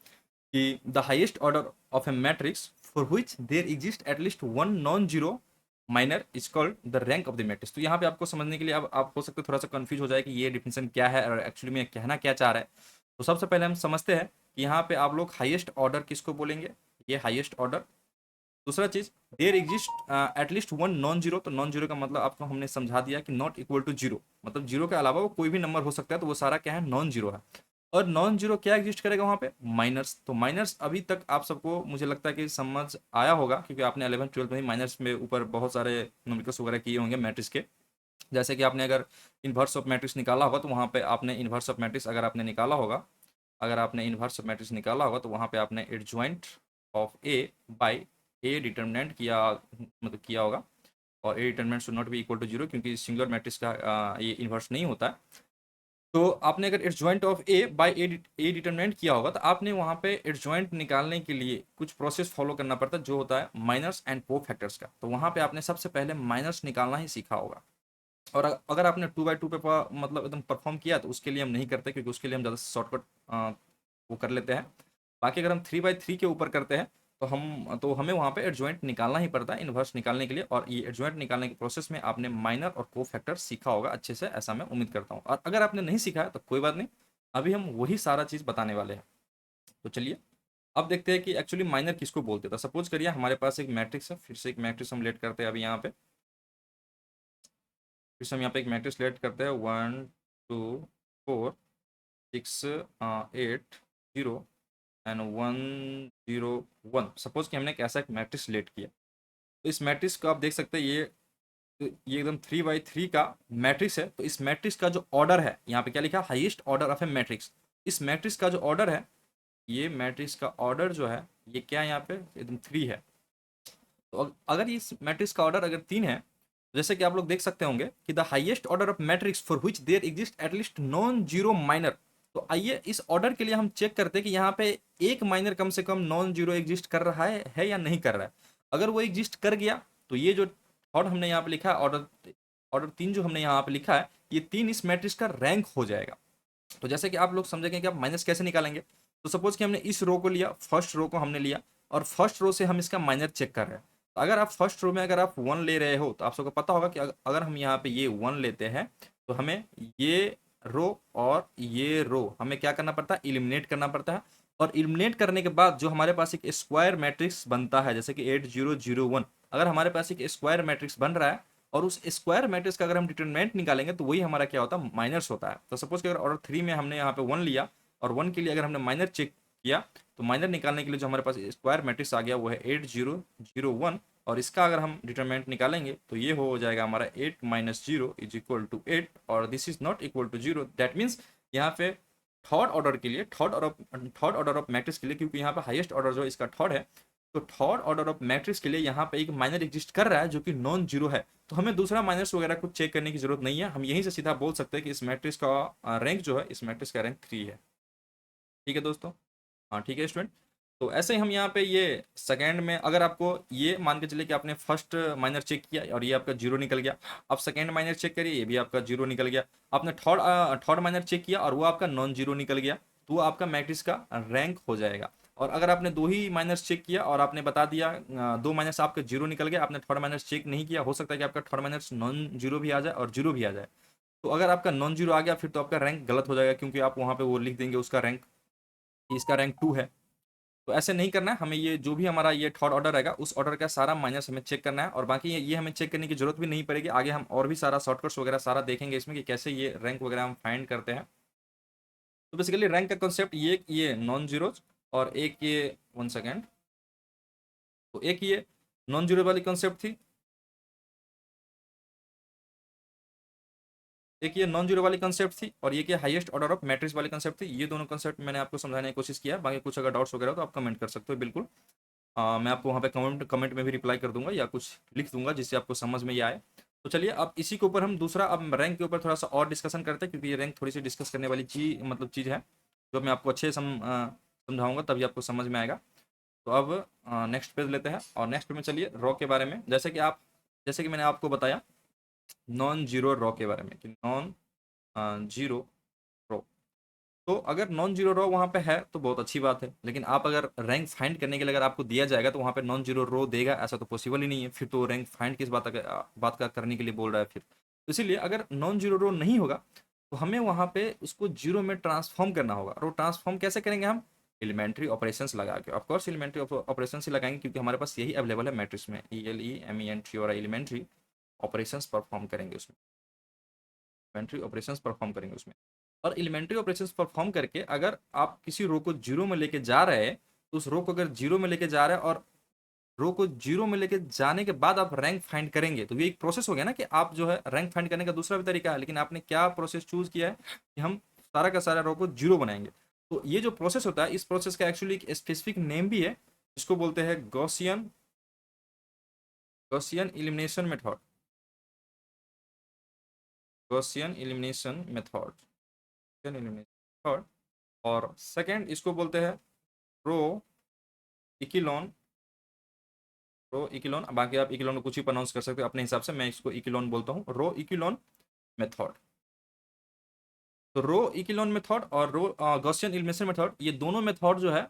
कि the highest order of a matrix for which there exist at least one non zero minor is called the rank of the matrix. तो यहाँ पे आपको समझने के लिए अब आप हो सकते थोड़ा सा कंफ्यूज हो जाए कि ये डिफिनेशन क्या है और एक्चुअली में कहना क्या चाह रहा है। तो सबसे पहले हम समझते हैं कि यहाँ पे आप लोग हाईएस्ट ऑर्डर किसको बोलेंगे, ये हाईएस्ट ऑर्डर। दूसरा चीज, there exist at least one non zero. तो नॉन जीरो का मतलब आपको हमने समझा दिया कि नॉट इक्वल टू जीरो, मतलब जीरो के अलावा वो कोई भी नंबर हो सकता है, तो वो सारा क्या है, नॉन जीरो है। और नॉन जीरो क्या एग्जिस्ट करेगा वहाँ पे, माइनर्स। तो माइनर्स अभी तक आप सबको मुझे लगता है कि समझ आया होगा, क्योंकि आपने 11th 12th में ही माइनर्स में ऊपर बहुत सारे न्यूमेरिकल्स वगैरह किए होंगे मैट्रिक्स के। जैसे कि आपने अगर इन्वर्स ऑफ मैट्रिक्स निकाला होगा तो वहाँ पे आपने इन्वर्स ऑफ मैट्रिक्स अगर आपने इन्वर्स ऑफ मैट्रिक्स निकाला होगा तो वहाँ पे आपने adjoint of A by A determinant किया होगा। और A determinant should not be equal to zero, क्योंकि सिंगुलर मैट्रिक्स का ये इन्वर्स नहीं होता है। तो आपने अगर adjoint of A by A determinant किया होगा तो आपने वहाँ पे एडजॉइंट निकालने के लिए कुछ प्रोसेस फॉलो करना पड़ता है, जो होता है माइनर्स एंड को फैक्टर्स का। तो वहाँ पे आपने सबसे पहले माइनर्स निकालना ही सीखा होगा। और अगर आपने 2/2 पे मतलब एकदम परफॉर्म किया तो उसके लिए हम नहीं करते, क्योंकि उसके लिए हम ज़्यादा शॉर्टकट वो कर लेते हैं। बाकी अगर हम 3/3 के ऊपर करते हैं तो हमें वहाँ पे एडजॉइंट निकालना ही पड़ता है इन्वर्स निकालने के लिए। और ये एडजॉइंट निकालने के प्रोसेस में आपने माइनर और को फैक्टर सीखा होगा अच्छे से, ऐसा मैं उम्मीद करता हूँ। और अगर आपने नहीं सीखा है तो कोई बात नहीं, अभी हम वही सारा चीज़ बताने वाले हैं। तो चलिए अब देखते हैं कि एक्चुअली माइनर किसको बोलते थे। सपोज करिए हमारे पास एक मैट्रिक्स है, फिर से एक मैट्रिक्स हम लेट करते हैं अभी यहाँ पे। फिर से हम यहाँ पे एक मैट्रिक्स लेट करते हैं 1 2 4 6 8 0 एंड 1 0 1। सपोज कि हमने एक ऐसा एक मैट्रिक्स लेट किया। तो इस मैट्रिक्स को आप देख सकते हैं, ये एकदम 3/3 का मैट्रिक्स है। तो इस मैट्रिक्स का जो ऑर्डर है, यहाँ पे क्या लिखा, highest order of a matrix. इस मैट्रिक्स का जो ऑर्डर है, ये मैट्रिक्स का ऑर्डर जो है ये क्या है, यहाँ पे एकदम 3 है। तो अगर इस मैट्रिक्स का ऑर्डर अगर 3 है, जैसे कि आप लोग देख सकते होंगे कि the highest order of matrix for which there exist at least non zero minor. तो आइए इस ऑर्डर के लिए हम चेक करते हैं कि यहाँ पे एक माइनर कम से कम नॉन जीरो एग्जिस्ट कर रहा है या नहीं कर रहा है। अगर वो एग्जिस्ट कर गया तो ये जो थॉट हमने यहाँ पे लिखा है, ऑर्डर ऑर्डर 3 जो हमने यहाँ पे लिखा है, ये 3 इस मैट्रिक्स का रैंक हो जाएगा। तो जैसे कि आप लोग समझेंगे कि आप माइनस कैसे निकालेंगे। तो सपोज कि हमने इस रो को लिया, फर्स्ट रो को हमने लिया, और फर्स्ट रो से हम इसका माइनर चेक कर रहे हैं। तो अगर आप फर्स्ट रो में अगर आप 1 ले रहे हो तो आप सबको पता होगा कि अगर हम यहाँ पे ये 1 लेते हैं तो हमें ये रो और ये रो हमें क्या करना पड़ता है, इलिमिनेट करना पड़ता है। और इलिमिनेट करने के बाद जो हमारे पास एक स्क्वायर मैट्रिक्स बनता है, जैसे कि 8 0 0 1, अगर हमारे पास एक स्क्वायर मैट्रिक्स बन रहा है और उस स्क्वायर मैट्रिक्स का अगर हम डिटरमिनेंट निकालेंगे तो वही हमारा क्या होता है, माइनस होता है। तो सपोज कि अगर ऑर्डर 3 में हमने यहाँ पे 1 लिया और 1 के लिए अगर हमने माइनर चेक किया, तो माइनर निकालने के लिए जो हमारे पास स्क्वायर मैट्रिक्स आ गया वो है 8 0 0 1। और इसका अगर हम डिटरमिनेंट निकालेंगे तो ये हो जाएगा हमारा 8 - 0 इज इक्वल टू 8, और this is not equal to 0। That means यहाँ पे थर्ड ऑर्डर के लिए, थर्ड ऑर्डर ऑफ मैट्रिक्स के लिए, क्योंकि यहाँ पे हाईएस्ट ऑर्डर जो है इसका थर्ड है, तो थर्ड ऑर्डर ऑफ मैट्रिक्स के लिए यहाँ पे एक माइनर एग्जिस्ट कर रहा है जो कि नॉन जीरो है, तो हमें दूसरा माइनस वगैरह कुछ चेक करने की जरूरत नहीं है, हम यहीं से सीधा बोल सकते हैं कि इस मैट्रिक्स का रैंक जो है, इस मैट्रिक्स का रैंक 3 है। ठीक है दोस्तों, हाँ ठीक है स्टूडेंट। तो ऐसे ही हम यहाँ पे ये सेकेंड में, अगर आपको ये मान के चले कि आपने फर्स्ट माइनर चेक किया और ये आपका जीरो निकल गया, अब सेकेंड माइनर चेक करिए, ये भी आपका जीरो निकल गया, आपने थर्ड माइनर चेक किया और वो आपका नॉन जीरो निकल गया, तो वो आपका मैट्रिक्स का रैंक हो जाएगा। और अगर आपने दो ही माइनर्स चेक किया और आपने बता दिया दो माइनर्स आपके जीरो निकल गया, आपने थर्ड माइनर्स चेक नहीं किया, हो सकता है कि आपका थर्ड माइनर्स नॉन जीरो भी आ जाए और जीरो भी आ जाए, तो अगर आपका नॉन जीरो आ गया फिर तो आपका रैंक गलत हो जाएगा, क्योंकि आप वहाँ पे वो लिख देंगे उसका रैंक, इसका रैंक 2 है। तो ऐसे नहीं करना है हमें, ये जो भी हमारा ये थर्ड ऑर्डर रहेगा उस ऑर्डर का सारा माइनस हमें चेक करना है, और बाकी ये हमें चेक करने की जरूरत भी नहीं पड़ेगी, आगे हम और भी सारा शॉर्टकट्स वगैरह सारा देखेंगे इसमें कि कैसे ये रैंक वगैरह हम फाइंड करते हैं। तो बेसिकली रैंक का कॉन्सेप्ट ये नॉन जीरोज, और एक ये 1 सेकेंड, तो एक ये नॉन जीरो वाली कॉन्सेप्ट थी, एक ये नॉन जीरो वाली कंसेप्ट थी, और ये क्या हाईएस्ट ऑर्डर ऑफ मैट्रिक्स वाली कंसेप्ट थी। ये दोनों कंसेप्ट मैंने आपको समझाने की कोशिश किया, बाकी कुछ अगर डाउट्स वगैरह हो तो आप कमेंट कर सकते हो बिल्कुल। मैं आपको वहाँ पे कमेंट में भी रिप्लाई कर दूंगा या कुछ लिख दूंगा जिससे आपको समझ में ये आए। तो चलिए अब इसी के ऊपर हम दूसरा, अब रैंक के ऊपर थोड़ा सा और डिस्कशन करते हैं, क्योंकि ये रैंक थोड़ी सी डिस्कस करने वाली चीज़ है, जो मैं आपको अच्छे से समझाऊंगा तभी आपको समझ में आएगा। तो अब नेक्स्ट पेज लेते हैं, और नेक्स्ट में चलिए रॉ के बारे में, जैसे कि मैंने आपको बताया नॉन जीरो रॉ के बारे में, कि नॉन जीरो रो, तो अगर नॉन जीरो रो वहाँ पे है तो बहुत अच्छी बात है, लेकिन आप अगर रैंक फाइंड करने के लिए अगर आपको दिया जाएगा तो वहाँ पे नॉन जीरो रो देगा, ऐसा तो पॉसिबल ही नहीं है, फिर तो रैंक फाइंड किस बात का करने के लिए बोल रहा है फिर। तो इसीलिए अगर नॉन जीरो रो नहीं होगा तो हमें वहाँ पे उसको जीरो में ट्रांसफॉर्म करना होगा। रो ट्रांसफॉर्म कैसे करेंगे हम? एलिमेंट्री ऑपरेशंस लगा के, ऑफकोर्स एलिमेंट्री ऑपरेशन ही लगाएंगे, क्योंकि हमारे पास यही अवेलेबल है मैट्रिक्स में, ELEMENT और एलिमेंट्री ऑपरेशंस परफॉर्म करेंगे उसमें, एलिमेंट्री ऑपरेशंस परफॉर्म करेंगे उसमें। और एलिमेंट्री ऑपरेशंस परफॉर्म करके अगर आप किसी रो को जीरो में लेके जा रहे हैं, तो उस रो को अगर जीरो में लेके जा रहे हैं और रो को जीरो में लेके जाने के बाद आप रैंक फाइंड करेंगे, तो ये एक प्रोसेस हो गया ना, कि आप जो है रैंक फाइंड करने का दूसरा भी तरीका है, लेकिन आपने क्या प्रोसेस चूज किया है कि हम सारा का सारा रो को जीरो बनाएंगे। तो ये जो प्रोसेस होता है, इस प्रोसेस का एक्चुअली एक स्पेसिफिक नेम भी है, जिसको बोलते हैं Gaussian Gaussian elimination method, Gaussian elimination method, third. और सेकंड इसको बोलते हैं रो इकिलॉन, रो इकिलॉन, बाकी आप इकिलॉन को कुछ ही प्रोनाउंस कर सकते हो अपने हिसाब से, मैं इसको इकिलॉन बोलता हूँ, रो इकिलॉन मेथड। तो रो इकिलॉन मेथड और रो गॉसियन एलिमिनेशन मेथड, ये दोनों मेथड जो है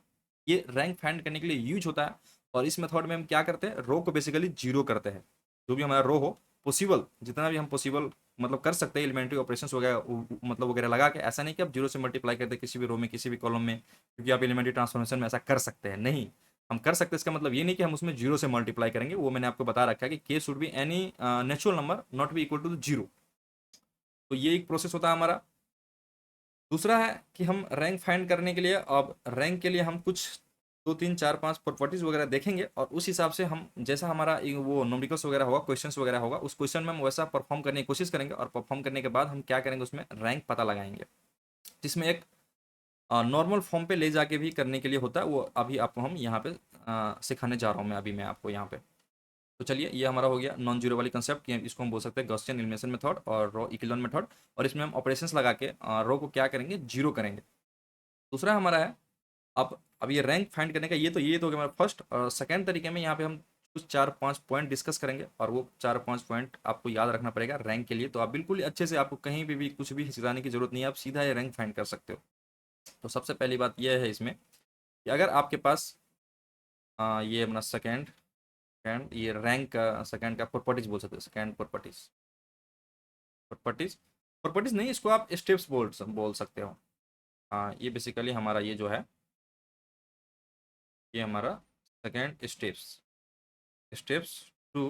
ये रैंक फाइंड करने के लिए यूज होता है। और इस मेथड में हम क्या करते हैं, रो को बेसिकली जीरो करते हैं, जो भी हमारा रो हो पॉसिबल, जितना भी हम पॉसिबल मतलब कर सकते हैं एलिमेंट्री ऑपरेशंस वगैरह मतलब वगैरह लगा के, ऐसा नहीं कि आप जीरो से मल्टीप्लाई करते किसी भी रो में किसी भी कॉलम में, क्योंकि आप एलिमेंट्री ट्रांसफॉर्मेशन में ऐसा कर सकते हैं, नहीं हम कर सकते, इसका मतलब ये नहीं कि हम उसमें जीरो से मल्टीप्लाई करेंगे, वो मैंने आपको बता रखा है कि K should be any natural number not be equal to zero. तो ये एक प्रोसेस होता है हमारा। दूसरा है कि हम रैंक फाइंड करने के लिए, अब रैंक के लिए हम कुछ 2 3 4 5 प्रॉपर्टीज वगैरह देखेंगे, और उस हिसाब से हम जैसा हमारा वो न्यूमेरिकल्स वगैरह होगा, क्वेश्चंस वगैरह होगा, उस क्वेश्चन में हम वैसा परफॉर्म करने की कोशिश करेंगे, और परफॉर्म करने के बाद हम क्या करेंगे, उसमें रैंक पता लगाएंगे, जिसमें एक नॉर्मल फॉर्म पे ले जाके भी करने के लिए होता है, वो अभी आपको हम यहाँ पे सिखाने जा रहा हूँ मैं अभी मैं आपको यहाँ पे। तो चलिए ये हमारा हो गया नॉन जीरो वाली कंसेप्ट, कि इसको हम बोल सकते हैं गॉसियन एलिमिनेशन मेथड और रो इक्विलिब्रियम मेथड, और इसमें हम ऑपरेशंस लगा के रो को क्या करेंगे, जीरो करेंगे। दूसरा हमारा है, अब ये रैंक फाइंड करने का, ये तो हो गया हमारा फर्स्ट। और सेकंड तरीके में यहाँ पे हम कुछ 4 5 पॉइंट डिस्कस करेंगे, और वो 4 5 पॉइंट आपको याद रखना पड़ेगा रैंक के लिए, तो आप बिल्कुल अच्छे से, आपको कहीं भी कुछ भी हिचकिचाने की जरूरत नहीं है, आप सीधा ये रैंक फाइंड कर सकते हो। तो सबसे पहली बात यह है इसमें कि अगर आपके पास ये अपना सेकंड सेकंड ये रैंक का सेकंड का प्रॉपर्टीज बोल सकते हो, सेकंड प्रॉपर्टीज, प्रॉपर्टीज प्रॉपर्टीज नहीं, इसको आप स्टेप्स बोल सकते हो। हाँ ये बेसिकली हमारा ये जो है, ये हमारा second steps, steps to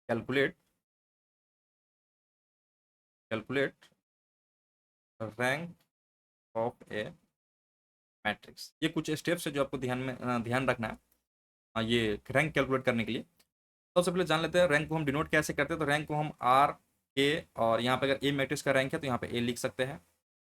calculate calculate rank of a matrix. ये कुछ स्टेप्स है जो आपको ध्यान रखना है ये रैंक कैलकुलेट करने के लिए। सबसे पहले जान लेते हैं रैंक को हम डिनोट कैसे करते हैं। तो रैंक को हम आर के, और यहाँ पे अगर ए मैट्रिक्स का रैंक है तो यहाँ पे ए लिख सकते हैं,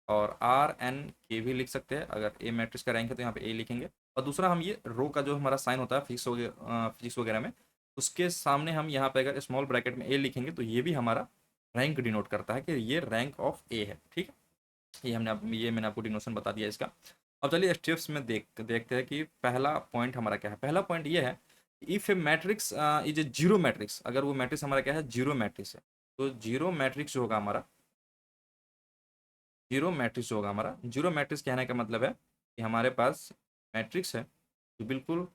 और आर एन के भी लिख सकते हैं। अगर ए मैट्रिक्स का रैंक है तो यहाँ पे ए लिखेंगे। और दूसरा हम ये रो का जो हमारा साइन होता है फिजिक्स वगैरह में, उसके सामने हम यहाँ पे अगर स्मॉल ब्रैकेट में ए लिखेंगे तो ये भी हमारा रैंक डिनोट करता है कि ये रैंक ऑफ ए है। ठीक है, ये मैंने आपको डिनोशन बता दिया इसका। अब चलिए स्टेप्स में देखते हैं कि पहला पॉइंट हमारा क्या है। पहला पॉइंट ये है, if A matrix is a zero matrix, अगर वो मैट्रिक्स हमारा क्या है, जीरो मैट्रिक्स है, तो जीरो मैट्रिक्स जो होगा हमारा, जीरो मैट्रिक्स होगा हमारा, जीरो मैट्रिक्स कहने का मतलब है कि हमारे पास मैट्रिक्स है जो बिल्कुल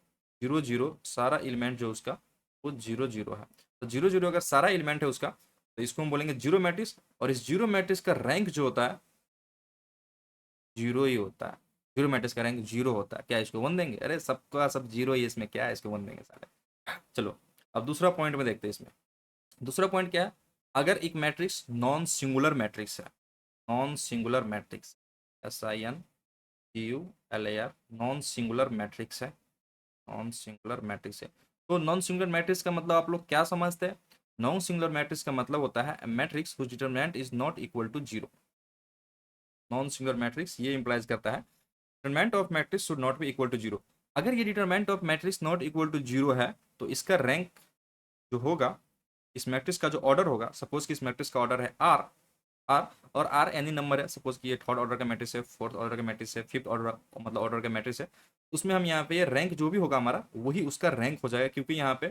जीरो जीरो, सारा एलिमेंट जो उसका वो जीरो जीरो है। तो जीरो जीरो अगर सारा एलिमेंट है उसका, तो इसको हम बोलेंगे जीरो मैट्रिक्स। और इस जीरो मैट्रिक्स का रैंक जो होता है जीरो ही होता है। जीरो मैट्रिक्स का रैंक जीरो होता है। क्या इसको वन देंगे? अरे सबका सब जीरो ही, इसमें क्या है, इसको वन देंगे सारे। चलो अब दूसरा पॉइंट में देखते हैं। इसमें दूसरा पॉइंट क्या है, अगर एक मैट्रिक्स नॉन सिंगुलर मैट्रिक्स है, non singular matrix, SINGULAR, non singular matrix है, नॉन सिंगुलर मैट्रिक्स है। तो नॉन सिंगुलर मैट्रिक्स का मतलब आप लोग क्या समझते हैं? नॉन सिंगुलर मैट्रिक्स का मतलब होता है matrix whose determinant is not equal to zero. Non singular matrix ये इंप्लाइज करता है determinant of matrix should not be equal to zero. अगर ये determinant of matrix not equal to zero है तो इसका रैंक जो होगा, इस मैट्रिक्स का जो ऑर्डर होगा, सपोज कि इस मैट्रिक्स का ऑर्डर है आर, आर और आर एनी नंबर है, सपोज कि ये थर्ड ऑर्डर का मैट्रिक्स है, फोर्थ ऑर्डर का मैट्रिक्स है, फिफ्थ ऑर्डर मतलब ऑर्डर का मैट्रिक्स है, उसमें हम यहाँ पे ये रैंक जो भी होगा हमारा वही उसका रैंक हो जाएगा। क्योंकि यहाँ पे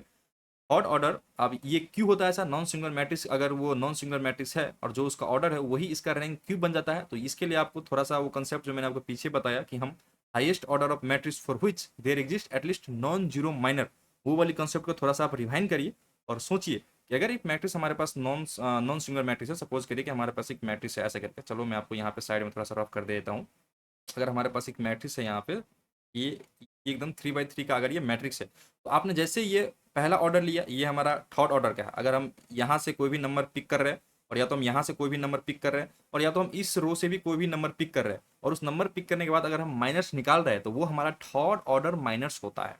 थर्ड ऑर्डर, अब ये क्यों होता है ऐसा, नॉन सिंगुलर मैट्रिक्स अगर वो नॉन सिंगुलर मैट्रिक्स है और जो उसका ऑर्डर है वही इसका रैंक क्यों बन जाता है, तो इसके लिए आपको थोड़ा सा वो कंसेप्ट जो मैंने आपको पीछे बताया कि हम highest order of matrix for which there exist at least non zero minor, वो वाली कंसेप्ट को थोड़ा सा आप रिवाइंड करिए और सोचिए कि अगर एक मैट्रिक्स हमारे पास नॉन सिंगुलर मैट्रिक्स है, सपोज करिए कि हमारे पास एक मैट्रिक्स है ऐसे करके, चलो मैं आपको यहाँ पे साइड में थोड़ा सा रफ कर देता हूँ। अगर हमारे पास एक मैट्रिक्स है यहाँ पे, ये एकदम 3 by 3 का अगर ये मैट्रिक्स है, तो आपने जैसे ये पहला ऑर्डर लिया, ये हमारा थर्ड ऑर्डर का है। अगर हम यहाँ से कोई भी नंबर पिक कर रहे हैं, और या तो हम यहाँ से कोई भी नंबर पिक कर रहे हैं, और या तो हम इस रो से भी कोई भी नंबर पिक कर रहे हैं, और उस नंबर पिक करने के बाद अगर हम माइनस निकाल रहे हैं, तो वो हमारा थर्ड ऑर्डर माइनस होता है।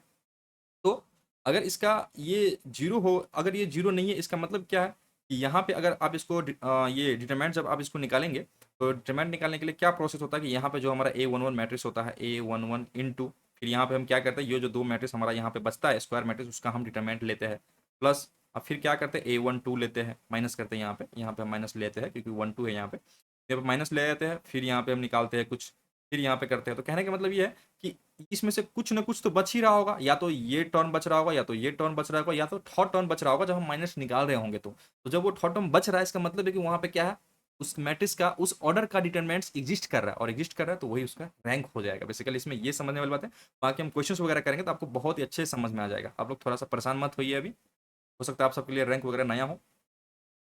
तो अगर इसका ये जीरो हो, अगर ये जीरो नहीं है, इसका मतलब क्या है कि यहाँ पे अगर आप इसको ये डिटरमिनेंट जब आप इसको निकालेंगे, तो डिटरमिनेंट निकालने के लिए क्या प्रोसेस होता है कि यहाँ पे जो हमारा A11 मैट्रिक्स होता है, A11 इंटू, फिर यहाँ पे हम क्या करते हैं, ये जो दो मैट्रिक्स हमारा यहाँ पे बचता है स्क्वायर मैट्रिक्स, उसका हम डिटरमिनेंट लेते हैं प्लस, अब फिर क्या करते हैं A12 लेते हैं, माइनस करते हैं यहाँ पे हम माइनस लेते हैं क्योंकि 1 2 है यहाँ पे माइनस ले जाते हैं, फिर यहाँ पे हम निकालते हैं कुछ, फिर यहाँ पे करते हैं। तो कहने का मतलब ये है कि इसमें से कुछ ना कुछ तो बच ही रहा होगा, या तो ये टर्म बच रहा होगा, या तो ये टर्म बच रहा होगा, या तो थर्ड टर्म बच रहा होगा जब हम माइनस निकाल रहे होंगे। तो जब वो थर्ड टर्म बच रहा है, इसका मतलब है कि वहां पे क्या है, उस मैट्रिक्स का उस ऑर्डर का डिटरमिनेंट्स एग्जिस्ट कर रहा है, और एग्जिस्ट कर रहा है तो वही उसका रैंक हो जाएगा। बेसिकली इसमें ये समझने वाली बात है। बाकी हम क्वेश्चंस वगैरह करेंगे तो आपको बहुत ही अच्छे से समझ में आ जाएगा। आप लोग थोड़ा सा परेशान मत होइए, अभी हो सकता है आप सबके लिए रैंक वगैरह नया हो।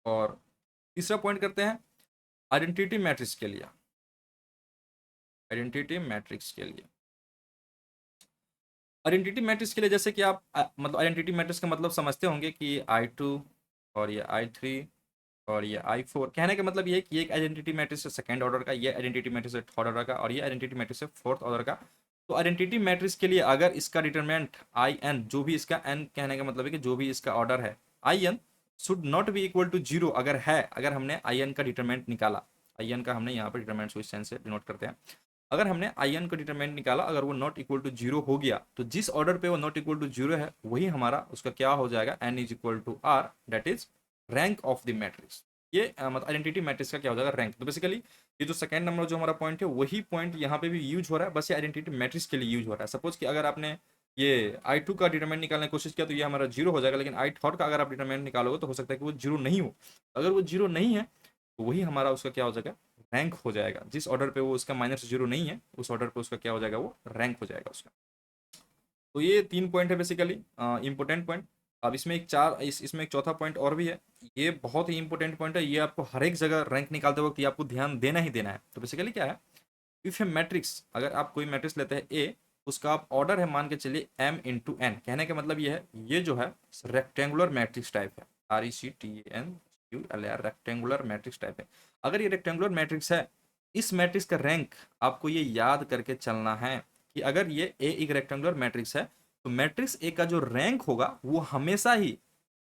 और तीसरा पॉइंट करते हैं आइडेंटिटी मैट्रिक्स के लिए। आइडेंटिटी मैट्रिक्स के लिए, आइडेंटिटी मैट्रिक्स के लिए जैसे कि आप मतलब आइडेंटिटी मैट्रिक्स का मतलब समझते होंगे कि I2 और ये I3 और ये I4, कहने का मतलब ये है कि एक आइडेंटिटी मैट्रिक्स है सेकंड ऑर्डर का, ये आइडेंटिटी मैट्रिक्स है थर्ड ऑर्डर का, और ये आइडेंटिटी मैट्रिक्स है फोर्थ ऑर्डर का। तो आइडेंटिटी मैट्रिक्स के लिए अगर इसका डिटरमिनेंट IN, जो भी इसका n कहने का मतलब है कि जो भी इसका ऑर्डर है IN should not be equal to zero, अगर है, अगर हमने IN का डिटरमिनेंट निकाला, IN का हमने यहाँ पर डिटरमिनेंट को इस सेंस से डिनोट करते हैं, अगर हमने IN का डिटरमिनेंट निकाला, अगर वो नॉट इक्वल टू जीरो हो गया, तो जिस ऑर्डर पे वो नॉट इक्वल टू जीरो है वही हमारा उसका क्या हो जाएगा, n is equal to R, that is rank of the matrix. ये मतलब आइडेंटिटी मैट्रिक्स का क्या हो जाएगा, रैंक। तो बेसिकली ये जो सेकंड नंबर जो हमारा पॉइंट है, वही पॉइंट यहाँ पे भी यूज हो रहा है, बस ये आइडेंटिटी मैट्रिक्स के लिए यूज हो रहा है। सपोज कि अगर आपने ये I2 का डिटरमिनेंट निकालने की कोशिश किया तो ये हमारा जीरो हो जाएगा, लेकिन I3 का अगर आप डिटरमिनेंट निकालोगे तो हो सकता है कि वो जीरो नहीं हो। अगर वो जीरो नहीं है तो वही हमारा उसका क्या हो जाएगा, रैंक हो जाएगा। जिस ऑर्डर पे वो उसका माइनस जीरो नहीं है, उस ऑर्डर पे उसका क्या हो जाएगा, वो रैंक हो जाएगा उसका। तो ये 3 पॉइंट है बेसिकली इंपॉर्टेंट पॉइंट। अब इसमें इसमें एक चौथा पॉइंट और भी है, ये बहुत ही इंपॉर्टेंट पॉइंट है, ये आपको हर एक जगह रैंक निकालते वक्त ये आपको ध्यान देना ही देना है। तो बेसिकली क्या है, इफ ए मैट्रिक्स, अगर आप कोई मैट्रिक्स लेते हैं ए, उसका आप ऑर्डर है मान के चलिए m×n, कहने का मतलब ये है, ये जो है रेक्टेंगुलर मैट्रिक्स टाइप है, RECTANGULAR रेक्टेंगुलर मैट्रिक्स टाइप है। अगर ये रेक्टेंगुलर मैट्रिक्स है, इस मैट्रिक्स का रैंक आपको ये याद करके चलना है कि अगर ये ए एक रेक्टेंगुलर मैट्रिक्स है, तो मैट्रिक्स ए का जो रैंक होगा वो हमेशा ही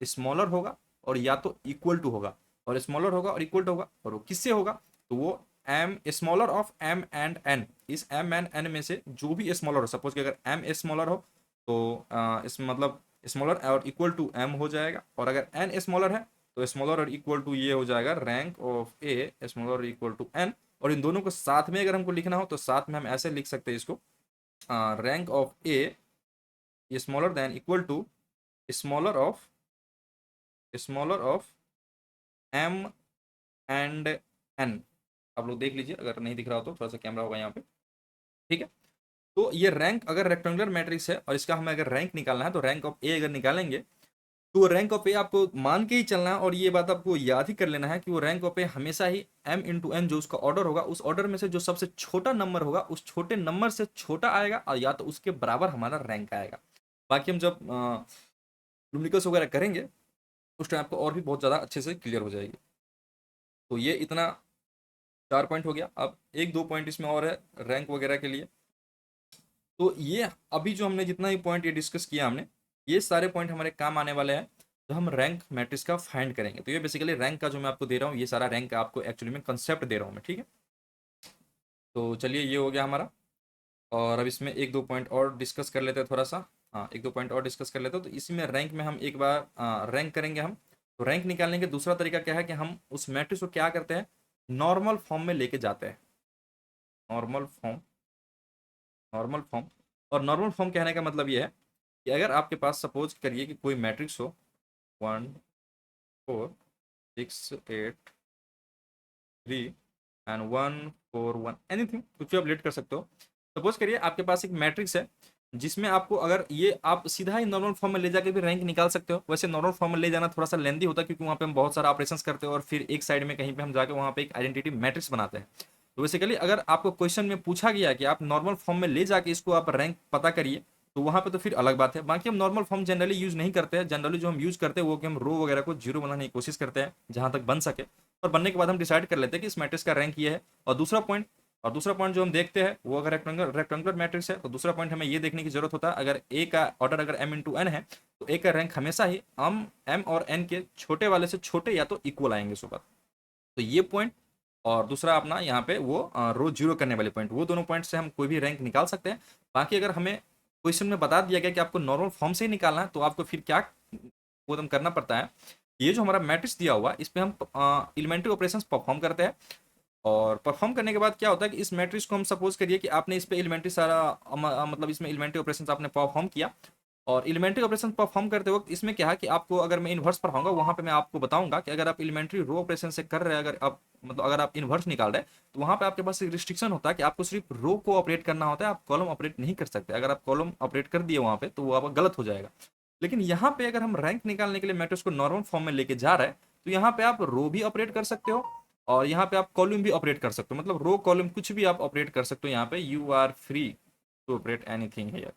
स्मॉलर होगा और या तो इक्वल टू होगा, और स्मॉलर होगा और इक्वल टू होगा, और वो किससे होगा, तो वो M smaller of M and N, इस एम एंड एन में से जो भी स्मॉलर हो, सपोज कि अगर एम स्मॉलर हो तो इसमें मतलब स्मॉलर और इक्वल टू एम हो जाएगा, और अगर एन स्मॉलर है तो स्मॉलर और इक्वल टू ये हो जाएगा रैंक ऑफ ए स्मॉलर और इक्वल टू एन। और इन दोनों को साथ में अगर हमको लिखना हो तो साथ में हम ऐसे लिख सकते हैं इसको, rank of A smaller than equal to smaller of M and N. आप लोग देख लीजिए, अगर नहीं दिख रहा हो तो थोड़ा सा कैमरा होगा यहाँ पे, ठीक है। तो ये रैंक अगर रेक्टेंगुलर मैट्रिक्स है और इसका हमें अगर रैंक निकालना है तो रैंक ऑफ ए अगर निकालेंगे तो रैंक ऑफ ए आपको मान के ही चलना है, और ये बात आपको याद ही कर लेना है कि वो रैंक ऑफ ए हमेशा ही एम इंटू एन जो उसका ऑर्डर होगा, उस ऑर्डर में से जो सबसे छोटा नंबर होगा उस छोटे नंबर से छोटा आएगा, और या तो उसके बराबर हमारा रैंक आएगा। बाकी हम जब न्यूमेरिकल्स वगैरह करेंगे उस टाइम आपको और भी बहुत ज़्यादा अच्छे से क्लियर हो जाएगी। तो ये इतना 4 पॉइंट हो गया। अब एक दो पॉइंट इसमें और है रैंक वगैरह के लिए। तो ये अभी जो हमने जितना भी पॉइंट ये डिस्कस किया हमने, ये सारे पॉइंट हमारे काम आने वाले हैं तो हम रैंक मैट्रिक्स का फाइंड करेंगे। तो ये बेसिकली रैंक का जो मैं आपको दे रहा हूँ, ये सारा रैंक का आपको एक्चुअली में कंसेप्ट दे रहा हूँ मैं, ठीक है। तो चलिए ये हो गया हमारा, और अब इसमें एक दो पॉइंट और डिस्कस कर लेते हैं थोड़ा सा। हाँ, एक दो पॉइंट और डिस्कस कर लेते हैं। तो इसी में रैंक में हम एक बार रैंक करेंगे हम। तो रैंक निकालने का दूसरा तरीका क्या है कि हम उस मैट्रिक्स को क्या करते हैं, नॉर्मल फॉर्म में लेके जाते हैं। Normal form, normal form. और नॉर्मल फॉर्म कहने का मतलब ये है कि अगर आपके पास सपोज करिए कि कोई मैट्रिक्स हो 1 4 6 8 3 एंड 1 4 1, एनीथिंग, कुछ भी आप लेट कर सकते हो। सपोज करिए आपके पास एक मैट्रिक्स है जिसमें आपको अगर ये आप सीधा ही नॉर्मल फॉर्म में ले जाके भी रैंक निकाल सकते हो। वैसे नॉर्मल फॉर्म में ले जाना थोड़ा सा लेंदी होता है क्योंकि वहाँ पे हम बहुत सारा ऑपरेशंस करते हैं और फिर एक साइड में कहीं पे हम जाके वहाँ पे एक आइडेंटिटी मैट्रिक्स बनाते हैं। तो बेसिकली अगर आपको क्वेश्चन में पूछा गया कि आप नॉर्मल फॉर्म में ले जाके इसको आप रैंक पता करिए तो वहाँ पे तो फिर अलग बात है। बाकी हम नॉर्मल फॉर्म जनरली यूज नहीं करते हैं। जनरली जो हम यूज करते हैं वो कि हम रो वगैरह को जीरो बनाने की कोशिश करते हैं जहाँ तक बन सके, और बनने के बाद हम डिसाइड कर लेते हैं कि इस मैट्रिक्स का रैंक ये है। और दूसरा पॉइंट जो हम देखते हैं वो अगर रेक्टेंगुलर मैट्रिक्स है तो दूसरा पॉइंट हमें ये देखने की जरूरत होता है, अगर ए का ऑर्डर अगर एम इंटू एन है तो ए का रैंक हमेशा ही एम और एन के छोटे वाले से छोटे या तो इक्वल आएंगे सुपर। तो ये पॉइंट और दूसरा अपना यहाँ पे वो रो जीरो करने वाले पॉइंट, वो दोनों पॉइंट से हम कोई भी रैंक निकाल सकते हैं। बाकी अगर हमें क्वेश्चन में बता दिया गया कि आपको नॉर्मल फॉर्म से ही निकालना है तो आपको फिर क्या वो करना पड़ता है, ये जो हमारा मैट्रिक्स दिया हुआ इस पर हम एलिमेंट्री ऑपरेशंस परफॉर्म करते हैं। और परफॉर्म करने के बाद क्या होता है कि इस मैट्रिक्स को हम सपोज करिए कि आपने इस पे एलिमेंट्री सारा मतलब इसमें एलिमेंट्री ऑपरेशंस आपने परफॉर्म किया, और एलिमेंट्री ऑपरेशन परफॉर्म करते वक्त इसमें क्या है कि आपको अगर मैं इन्वर्स पढ़ाऊंगा वहां पे मैं आपको बताऊंगा कि अगर आप एलिमेंट्री रो ऑपरेशन से कर रहे हैं, अगर आप मतलब अगर आप इन्वर्स निकाल रहे हैं तो वहां पे आपके पास एक रिस्ट्रिक्शन होता है कि आपको सिर्फ रो को ऑपरेट करना होता है, आप कॉलम ऑपरेट नहीं कर सकते। अगर आप कॉलम ऑपरेट कर दिए वहां पे तो वो आपका गलत हो जाएगा। लेकिन यहाँ पे अगर हम रैंक निकालने के लिए मैट्रिक्स को नॉर्मल फॉर्म में लेके जा रहे हैं तो यहाँ पे आप रो भी ऑपरेट कर सकते हो और यहाँ पे आप कॉलम भी ऑपरेट कर सकते हो, मतलब रो कॉलम कुछ भी आप ऑपरेट कर सकते हो। यहाँ पे you are free to operate anything here,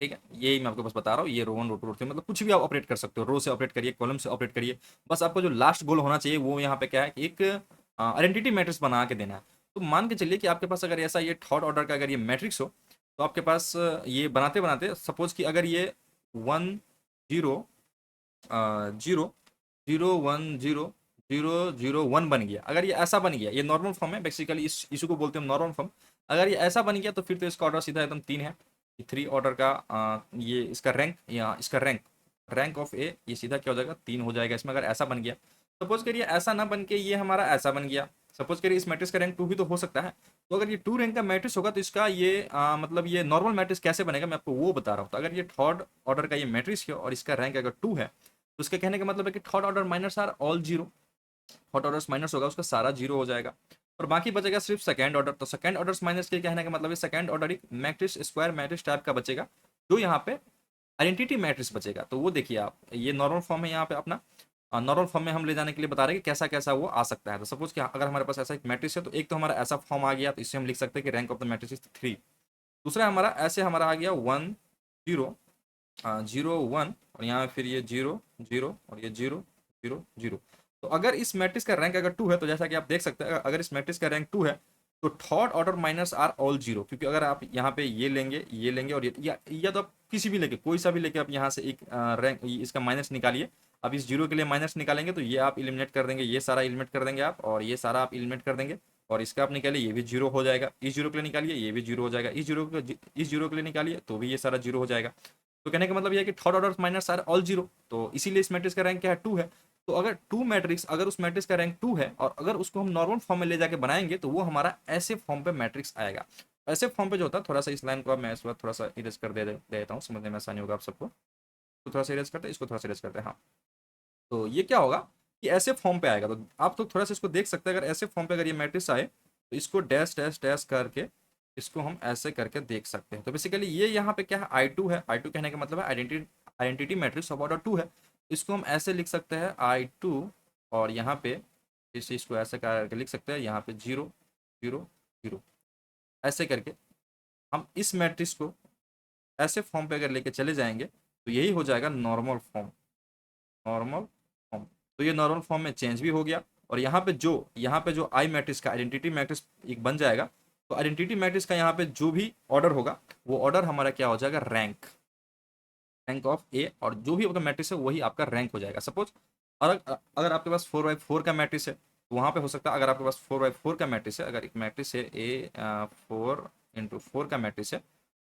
ठीक है। यही मैं आपको बस बता रहा हूँ, ये रो 1 रो 2 रो 3 मतलब कुछ भी आप ऑपरेट कर सकते हो, रो से ऑपरेट करिए, कॉलम से ऑपरेट करिए। बस आपको जो लास्ट गोल होना चाहिए वो यहाँ पे क्या है, एक आइडेंटिटी मैट्रिक्स बना के देना है। तो मान के चलिए कि आपके पास अगर ऐसा ये थर्ड ऑर्डर का अगर ये मैट्रिक्स हो तो आपके पास ये बनाते बनाते सपोज कि अगर ये 1 0 0 0 1 0 0 0 1 बन गया, अगर ये ऐसा बन गया, ये नॉर्मल फॉर्म है बेसिकली, इस इशू को बोलते हैं नॉर्मल फॉर्म। अगर ये ऐसा बन गया तो फिर तो इसका ऑर्डर सीधा एकदम 3 है। 3 ऑर्डर का ये इसका रैंक या इसका रैंक ऑफ ए ये सीधा क्या हो जाएगा 3 हो जाएगा इसमें, अगर ऐसा बन गया। सपोज करिए ऐसा ना बन के ये हमारा ऐसा बन गया, सपोज करिए इस मैट्रिक्स का रैंक 2 भी तो हो सकता है। तो अगर ये 2 रैंक का मैट्रिक्स होगा तो इसका ये मतलब ये नॉर्मल मैट्रिक्स कैसे बनेगा मैं आपको वो बता रहा हूँ। तो अगर ये थर्ड ऑर्डर का ये मैट्रिक्स है और इसका रैंक अगर 2 है तो उसके कहने का मतलब है कि third order minus are all zero, third order minus होगा उसका सारा जीरो हो जाएगा और बाकी बचेगा सिर्फ सेकंड ऑर्डर। तो सेकंड ऑर्डर माइनस के कहने का मतलब है सेकंड ऑर्डर एक मैट्रिक्स स्क्वायर मैट्रिक्स टाइप का बचेगा जो यहाँ पे आइडेंटिटी मैट्रिक्स बचेगा। तो वो देखिए आप, ये नॉर्मल फॉर्म है यहाँ पे अपना, नॉर्मल फॉर्म में हम ले जाने के लिए बता रहे हैं कि कैसा कैसा वो आ सकता है। तो सपोज कि अगर हमारे पास ऐसा एक मैट्रिक्स है तो एक तो हमारा ऐसा फॉर्म आ गया तो इससे हम लिख सकते हैं कि rank of the matrix is 3। दूसरा हमारा ऐसे हमारा आ गया 1 0 0 1 और यहाँ फिर ये 0 0 और ये 0 0 0। तो अगर इस मैट्रिक्स का रैंक अगर 2 है तो जैसा कि आप देख सकते हैं अगर इस मैट्रिक्स का रैंक 2 है तो third order minus are all zero, क्योंकि अगर आप यहाँ पे ये लेंगे और या तो आप किसी भी लेके कोई सा भी लेके आप यहाँ से एक रैंक इसका माइनस निकालिए। अब इस जीरो के लिए माइनस निकालेंगे तो ये आप इलिमिनेट कर देंगे, ये सारा इलिमिनेट कर देंगे आप, और ये सारा आप इलिमिनेट कर देंगे और इसका आप निकालिए ये भी जीरो हो जाएगा, इस जीरो के लिए निकालिए ये भी जीरो हो जाएगा, इस जीरो के लिए निकालिए तो भी ये सारा जीरो हो जाएगा। तो कहने का मतलब ये है कि third order minus are all zero, तो इसीलिए इस मैट्रिक्स का रैंक क्या है, 2 है। तो अगर 2 मैट्रिक्स, अगर उस मैट्रिक्स का रैंक 2 है और अगर उसको हम नॉर्मल फॉर्म में ले जाके बनाएंगे तो वो हमारा ऐसे फॉर्म पे मैट्रिक्स आएगा। ऐसे फॉर्म पे जो होता है, थोड़ा सा इस लाइन को मैं इस बार थोड़ा सा इरेज कर दे देता हूँ, समझने में आसानी होगा आप सबको। तो थोड़ा सा इरेज करते हैं, इसको थोड़ा सा इरेज करते हैं, हाँ। तो ये क्या होगा कि ऐसे फॉर्म पे आएगा, तो आप तो थोड़ा सा इसको देख सकते हैं। अगर ऐसे फॉर्म पे अगर ये मैट्रिक्स आए तो इसको डैश डैश डैश करके इसको हम ऐसे करके देख सकते हैं। तो बेसिकली ये यहाँ पे क्या है, I2 है। I2 कहने का मतलब है आइडेंटिटी मैट्रिक्स ऑफ ऑर्डर 2 है। इसको हम ऐसे लिख सकते हैं I2, और यहाँ पे इस चीज़ को ऐसे करके लिख सकते हैं, यहाँ पे 0 0 0 ऐसे करके हम इस मैट्रिक्स को ऐसे फॉर्म पे अगर लेके चले जाएंगे तो यही हो जाएगा नॉर्मल फॉर्म, नॉर्मल फॉर्म। तो ये नॉर्मल फॉर्म में चेंज भी हो गया, और यहाँ पे जो आई मैट्रिक्स का आइडेंटिटी मैट्रिक्स एक बन जाएगा। तो आइडेंटिटी मैट्रिक्स का यहाँ पे जो भी ऑर्डर होगा वो ऑर्डर हमारा क्या हो जाएगा, रैंक, रैंक ऑफ ए, और जो भी आपका मैट्रिक्स है वही आपका रैंक हो जाएगा। सपोज अगर अगर आपके पास 4x4 का मैट्रिक्स है तो वहाँ पे हो सकता है, अगर आपके पास 4x4 का मैट्रिक्स है, अगर एक मैट्रिक्स है ए 4x4 का मैट्रिक्स है,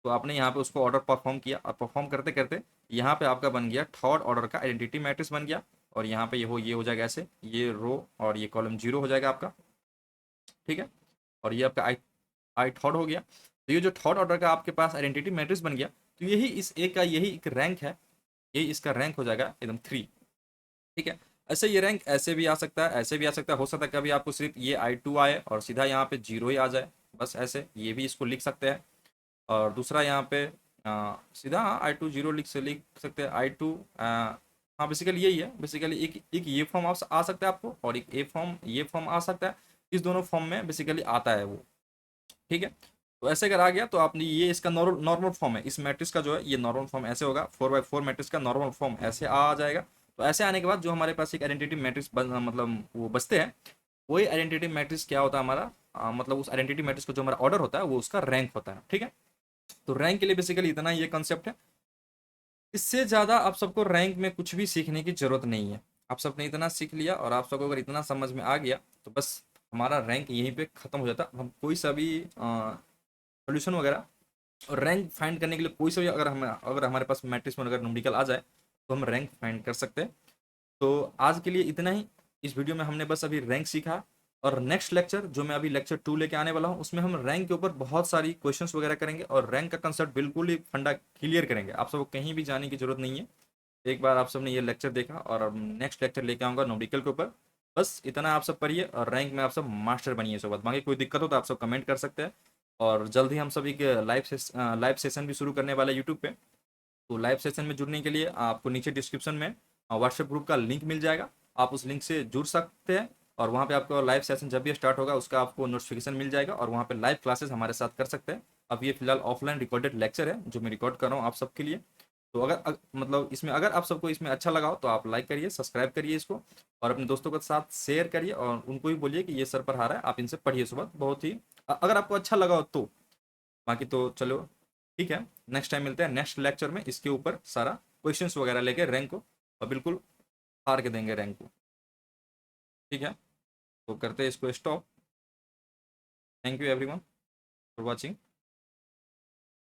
तो आपने यहाँ पे उसको ऑर्डर परफॉर्म किया, और परफॉर्म करते करते यहाँ पे आपका बन गया थर्ड ऑर्डर का आइडेंटिटी मैट्रिक्स बन गया। और यहाँ पे ये हो जाएगा ऐसे, ये रो और ये कॉलम जीरो हो जाएगा आपका, ठीक है। और ये आपका आई आई थर्ड हो गया। तो ये जो थर्ड ऑर्डर का आपके पास आइडेंटिटी मैट्रिक्स बन गया, तो यही इस ए का यही एक रैंक है, यही इसका रैंक हो जाएगा एकदम 3, ठीक है। ऐसे ये रैंक ऐसे भी आ सकता है, ऐसे भी आ सकता है, हो सकता है कभी आपको सिर्फ ये I2 आए और सीधा यहाँ पे जीरो ही आ जाए, बस ऐसे ये भी इसको लिख सकते हैं। और दूसरा यहाँ पे सीधा I2 जीरो लिख सकते हैं, I2 हाँ बेसिकली यही है। बेसिकली एक ये फॉर्म आ सकता है आपको, और एक ये फॉर्म आ सकता है। इस दोनों फॉर्म में बेसिकली आता है वो, ठीक है। तो ऐसे अगर आ गया तो आपने ये इसका नॉर्मल फॉर्म है, इस मैट्रिक्स का जो है ये नॉर्मल फॉर्म ऐसे होगा, 4x4 मैट्रिक्स का नॉर्मल फॉर्म ऐसे आ जाएगा। तो ऐसे आने के बाद जो हमारे पास एक आइडेंटिटी मैट्रिक्स मतलब वो बचते हैं, वही आइडेंटिटी मैट्रिक्स क्या होता है हमारा, मतलब उस आइडेंटिटी मैट्रिक्स को जो हमारा ऑर्डर होता है वो उसका रैंक होता है, ठीक है। तो रैंक के लिए बेसिकली इतना ये कॉन्सेप्ट है। इससे ज़्यादा आप सबको रैंक में कुछ भी सीखने की ज़रूरत नहीं है। आप सबने इतना सीख लिया और आप सबको अगर इतना समझ में आ गया तो बस हमारा रैंक यहीं पे ख़त्म हो जाता। हम कोई सा भी सोल्यूशन वगैरह और रैंक फाइंड करने के लिए कोई सा भी अगर हमारे पास मैट्रिक्स में अगर न्यूमेरिकल आ जाए तो हम रैंक फाइंड कर सकते हैं। तो आज के लिए इतना ही। इस वीडियो में हमने बस अभी रैंक सीखा, और नेक्स्ट लेक्चर जो मैं अभी लेक्चर 2 लेके आने वाला हूँ उसमें हम रैंक के ऊपर बहुत सारी क्वेश्चंस वगैरह करेंगे, और रैंक का कंसेप्ट बिल्कुल ही फंडा क्लियर करेंगे। आप सबको कहीं भी जाने की जरूरत नहीं है, एक बार आप सबने ये लेक्चर देखा, और अब नेक्स्ट लेक्चर लेके आऊँगा न्यूमेरिकल के ऊपर। बस इतना आप सब पढ़िए और रैंक में आप सब मास्टर बनिए। सब बाकी कोई दिक्कत हो तो आप सब कमेंट कर सकते हैं। और जल्द ही हम सब एक लाइव सेशन भी शुरू करने वाले यूट्यूब पे। तो लाइव सेशन में जुड़ने के लिए आपको नीचे डिस्क्रिप्शन में व्हाट्सएप ग्रुप का लिंक मिल जाएगा, आप उस लिंक से जुड़ सकते हैं। और वहाँ पे आपको लाइव सेशन जब भी स्टार्ट होगा उसका आपको नोटिफिकेशन मिल जाएगा, और वहाँ पे लाइव क्लासेस हमारे साथ कर सकते हैं। अब ये फिलहाल ऑफलाइन रिकॉर्डेड लेक्चर है जो मैं रिकॉर्ड कर रहा हूँ आप सबके लिए। तो मतलब इसमें अगर आप सबको इसमें अच्छा लगा हो तो आप लाइक करिए, सब्सक्राइब करिए इसको, और अपने दोस्तों के साथ शेयर करिए, और उनको भी बोलिए कि ये सर पढ़ा रहा है, आप इनसे पढ़िए सुबह। बहुत ही अगर आपको अच्छा लगा हो तो, बाकी तो चलो ठीक है। नेक्स्ट टाइम मिलते हैं नेक्स्ट लेक्चर में, इसके ऊपर सारा क्वेश्चंस वगैरह लेके रैंक को और बिल्कुल हार के देंगे रैंक को, ठीक है। तो करते हैं इसको stop. Thank you everyone for watching.